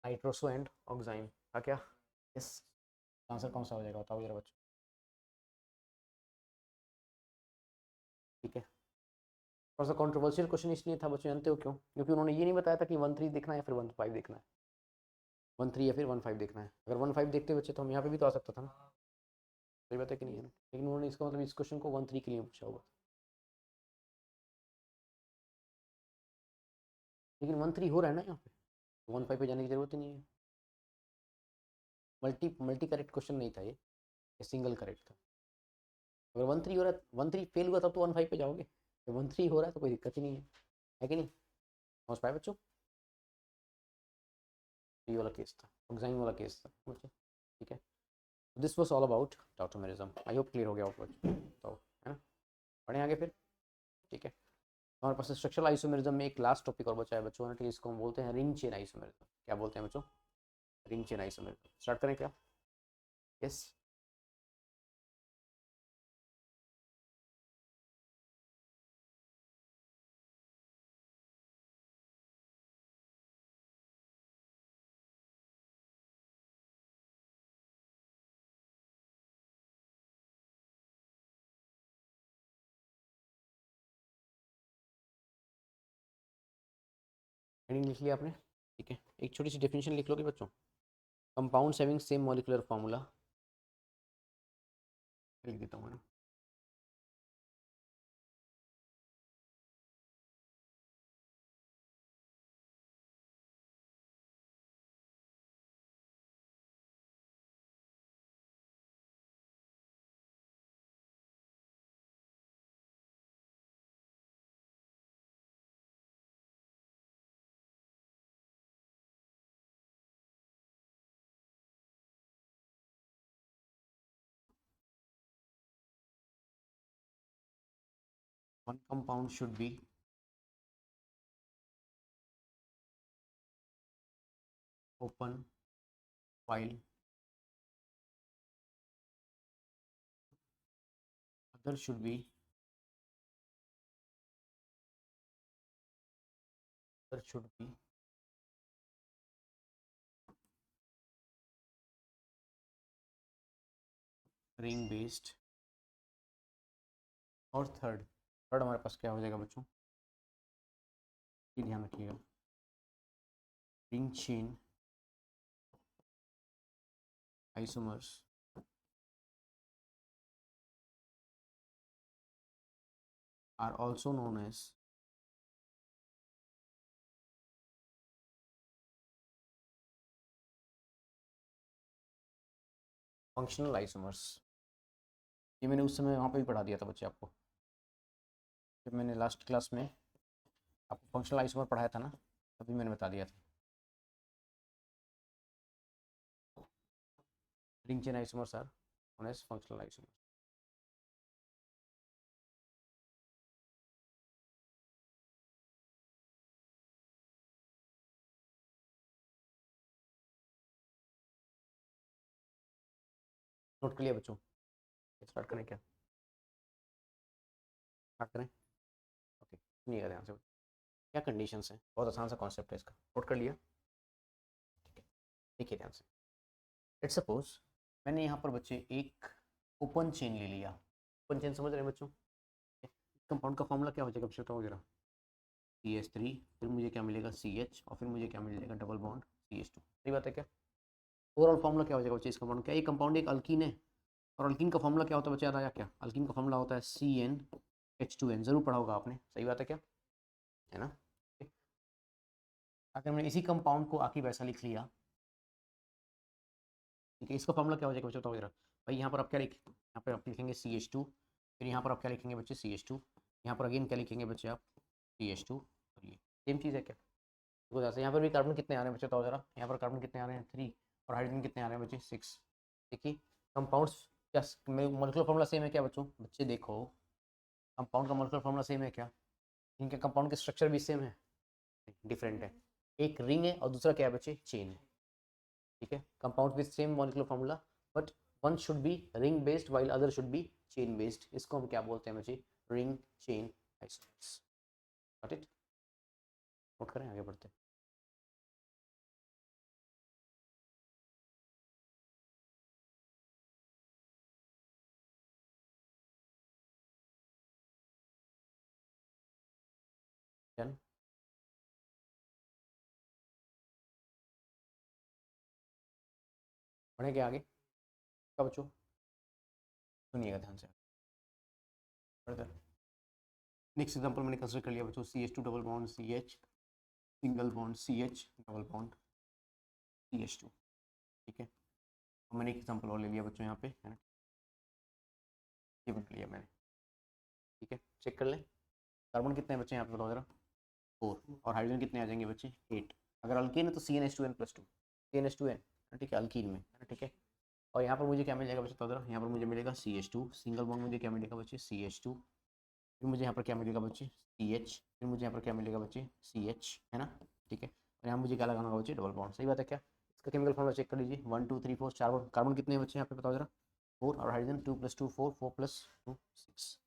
नाइट्रोसो एंड ऑक्साइम का क्या? यस। आंसर कौन सा हो जाएगा बताओ जरा बच्चों? ठीक है, थोड़ा सा कॉन्ट्रोवर्शियल क्वेश्चन इसलिए था बच्चों, जानते हो क्यों? क्योंकि उन्होंने ये नहीं बताया था कि 1-3 देखना है या फिर 1-5 देखना है, 1-3 या फिर 1-5 देखना है। अगर 1-5 देखते बच्चे तो हम यहाँ पे भी तो आ सकता था ना, सही बात है कि नहीं है ना? लेकिन उन्होंने इसका मतलब इस क्वेश्चन को 1-3 के लिए पूछा होगा, लेकिन 1-3 हो रहा है ना यहाँ पे, तो 1-5 पे जाने की जरूरत ही नहीं है। मल्टी मल्टी करेक्ट क्वेश्चन नहीं था ये सिंगल करेक्ट था। अगर 1-3 हो रहा है, 1-3 फेल हुआ तब तो 1-5 पे जाओगे, जब 1-3 हो रहा है तो कोई दिक्कत ही नहीं है कि नहीं? समझ पाए बच्चों? ये वाला केस था, एग्जाम वाला केस था बच्चों, ठीक है। This was all about tautomerism, I hope clear हो गया होगा तो, है ना? पढ़े आगे फिर, ठीक है। हमारे पास स्ट्रक्चरल आइसोमेरिज्म में एक लास्ट टॉपिक और बचा है बच्चों, ठीक है, इसको हम बोलते हैं रिंग चेन आइसोमेरिज्म। क्या बोलते हैं बच्चों? Ring chain isomerism. स्टार्ट करें क्या? यस। हेडिंग लिख लिया आपने, ठीक है। एक छोटी सी डेफिनेशन लिख लोगे बच्चों? Compounds having same molecular formula, लिख देता हूँ मैं। One compound should be open while other should be ring based और थर्ड थर्ड हमारे पास क्या हो जाएगा बच्चों, ये ध्यान रखिएगा, ring chain isomers are also known as functional isomers. ये मैंने उस समय वहाँ पे भी पढ़ा दिया था बच्चे आपको, जब मैंने लास्ट क्लास में आपको फंक्शनल आइसोमर पढ़ाया था ना, तभी मैंने बता दिया था। Ring chain isomers are known as functional isomers. Note कर लिया बच्चों, स्टार्ट करें क्या, स्टार्ट करें? ओके, सुनिएगा ध्यान से, क्या कंडीशंस हैं, बहुत आसान सा कॉन्सेप्ट है इसका, नोट कर लिया? ठीक है, देखिए ध्यान से। लेट्स सपोज मैंने यहाँ पर बच्चे एक ओपन चेन ले लिया, ओपन चेन समझ रहे हैं बच्चों? कंपाउंड का फॉर्मूला क्या हो जाएगा बच्चों, बताओ जरा। CH3, फिर मुझे क्या मिलेगा CH, और फिर मुझे क्या मिल जाएगा डबल बॉन्ड CH2। सही बात है क्या? ओवरऑल फॉर्मूला क्या हो जाएगा बच्चे इस कंपाउंड का? ये कंपाउंड एक अल्कीन है, और अल्कीन का फॉर्मूला क्या होता है बच्चे, याद आया क्या? अल्कीन का फॉर्मूला होता है CnH2n, जरूर पढ़ा होगा आपने, सही बात है क्या, है ना? अगर मैंने इसी कंपाउंड को आके वैसा लिख लिया, ठीक है, इसका फॉर्मूला क्या हो जाएगा बच्चे, बताओ जरा। भाई यहाँ पर आप क्या लिखें, यहाँ पर आप लिखेंगे CH2, फिर यहाँ पर आप क्या लिखेंगे बच्चे CH2, यहाँ पर अगेन क्या लिखेंगे बच्चे आप CH2, और ये सेम चीज़ है क्या? देखो जैसे यहाँ पर भी कार्बन कितने आ रहे हैं बच्चे, बताओ जरा, यहाँ पर कार्बन कितने आ रहे हैं 3, और हाइड्रोजन कितने आ रहे हैं बच्चे 6। देखिए कंपाउंड्स क्या मॉलिक्यूलर फॉर्मूला सेम है क्या बच्चों? बच्चे देखो, कंपाउंड का मॉलिक्यूलर फॉर्मूला सेम है क्या? इनके कंपाउंड के स्ट्रक्चर भी सेम है? डिफरेंट है, एक रिंग है और दूसरा क्या है बच्चे, चेन है। ठीक है, compound with same molecular formula, but one should be ring based while other should be chain based, इसको हम क्या बोलते हैं बच्चे, ring chain isomers. Got it? Note करें, आगे बढ़ते हैं। डन? बढ़ेंगे आगे, क्या बच्चों, सुनिएगा ध्यान से, नेक्स्ट एग्जांपल मैंने कंसिडर कर लिया बच्चों, CH2 double bond CH, single bond CH, double bond CH2। ठीक है, और मैंने एक एग्जांपल और ले लिया बच्चों यहाँ पे, है ना, ये बन लिया मैंने। ठीक है, चेक कर लें, कार्बन कितने हैं बच्चे यहाँ पे, बताओ जरा, 4, और हाइड्रोजन कितने आ जाएंगे बच्चे 8। अगर अल्कीन है तो CnH2n+2, CnH2n, ठीक है, अल्कीन में, ठीक है। और यहाँ पर मुझे क्या मिल जाएगा बच्चे, तो यहाँ पर मुझे मिलेगा CH2, सिंगल बॉन्ड मुझे क्या मिलेगा बच्चे CH2, फिर मुझे यहाँ पर क्या मिलेगा बच्चे CH, फिर मुझे यहाँ पर क्या मिलेगा बच्चे CH, है ना? ठीक है, और यहाँ मुझे क्या लगाना होगा बच्चे, डबल बॉन्ड। सही बात है क्या? इसका केमिकल फॉर्मूला चेक कर लीजिए, 1 2 3 4, 4 कार्बन कितने हैं बच्चे यहाँ पे, बताओ जरा, 4, और हाइड्रोजन 2+2 4, 4+2 6।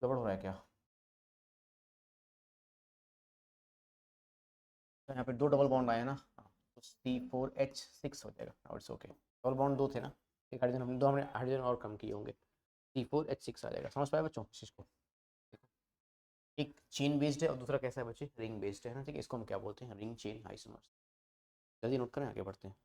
गड़बड़ हो रहा है क्या? तो यहाँ पे 2 डबल बॉन्ड आए ना, तो C4H6 हो जाएगा, और इट्स ओके। डबल बॉन्ड 2 थे ना, एक हाइड्रोजन, हम 2 हमने हाइड्रोजन और कम किए होंगे, C4H6 आ जाएगा। समझ पाए बच्चों इस चीज़ को? एक चेन बेस्ड है और दूसरा कैसा है बच्चे, रिंग बेस्ड है ना, ठीक है, इसको हम क्या बोलते हैं, रिंग चेन आइसोमर्स। जल्दी नोट करें, आगे बढ़ते हैं।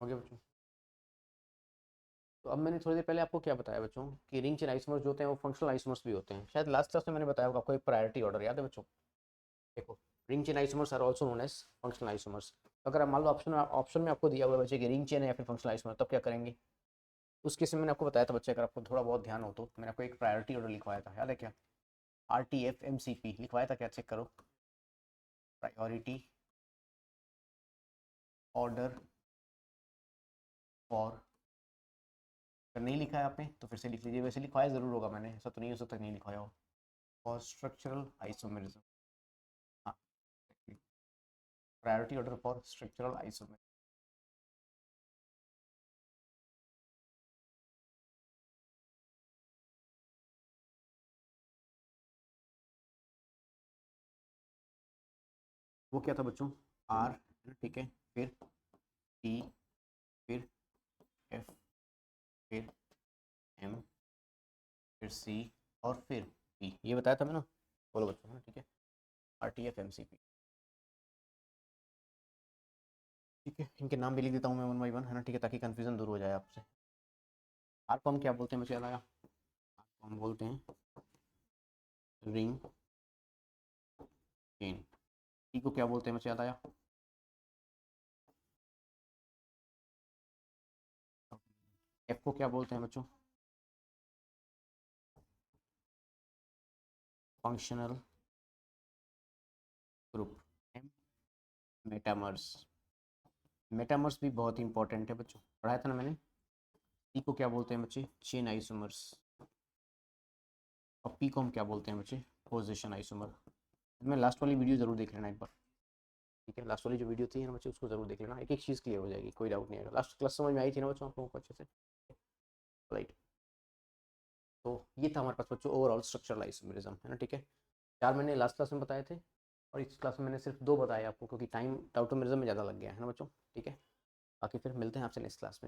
हो गया बच्चों? तो अब मैंने थोड़ी देर पहले आपको क्या बताया बच्चों, कि रिंग चेन आइसोमर्स जो होते हैं वो फंक्शनल आइसोमर्स भी होते हैं। शायद लास्ट क्लास में मैंने बताया होगा आपको, एक प्रायोरिटी ऑर्डर याद है बच्चों? देखो, ring chain isomers are also known as functional isomers. अगर आप मान लो ऑप्शन में आपको दिया हुआ है बच्चे कि रिंग चेन है या फिर फंक्शनल आइसोमर, तब क्या करेंगे? उस केस में मैंने आपको बताया था बच्चे, अगर आपको थोड़ा बहुत ध्यान हो तो, मैंने आपको एक प्रायोरिटी ऑर्डर लिखवाया था, याद है क्या? RTFMCP लिखवाया था क्या, चेक करो, प्रायोरिटी ऑर्डर फॉर। अगर नहीं लिखा है आपने तो फिर से लिख लीजिए, वैसे लिखवाया ज़रूर होगा मैंने, ऐसा तो नहीं हो सकता नहीं लिखवाया हो। और स्ट्रक्चरल आइसोमेरिज्म, हाँ, priority order for structural isomerism. वो क्या था बच्चों, R, ठीक है, फिर T, फिर F, फिर M, फिर C और फिर P, ये बताया था मैंने, बोलो बच्चों, है ना, ठीक है, RTFMCP, ठीक है। इनके नाम भी लिख देता हूँ मैं वन बाई वन, है ना, ठीक है, ताकि कंफ्यूजन दूर हो जाए आपसे। आर को हम क्या बोलते हैं, मुझे याद आया, आर को हम बोलते हैं रिंग चेन। टी को क्या बोलते हैं, मुझे याद आया, एफ को क्या बोलते हैं बच्चों, functional group. Um, metamers. Metamers भी बहुत ही इंपॉर्टेंट है बच्चों, पढ़ाया था ना मैंने। टी को क्या बोलते हैं बच्चे, चेन आइसोमर्स। और पी को हम क्या बोलते हैं बच्चे, पोजीशन आइसोमर। मैं लास्ट वाली वीडियो जरूर देख लेना एक बार, ठीक है, लास्ट वाली जो वीडियो थी ना बच्चे, उसको जरूर देख लेना, एक एक चीज़ क्लियर हो जाएगी, कोई डाउट नहीं आएगा। लास्ट क्लास समझ में आई थी ना बच्चों आप लोगों को अच्छे से, राइट। तो ये था हमारे पास बच्चों ओवरऑल स्ट्रक्चरल आइसोमेरिज्म, है ना, ठीक है। 4 मैंने लास्ट क्लास में बताए थे और इस क्लास में मैंने सिर्फ 2 बताए आपको, क्योंकि टाइम टाउटोमेरिज्म में ज़्यादा लग गया है ना बच्चों, ठीक है। बाकी फिर मिलते हैं आपसे नेक्स्ट क्लास में।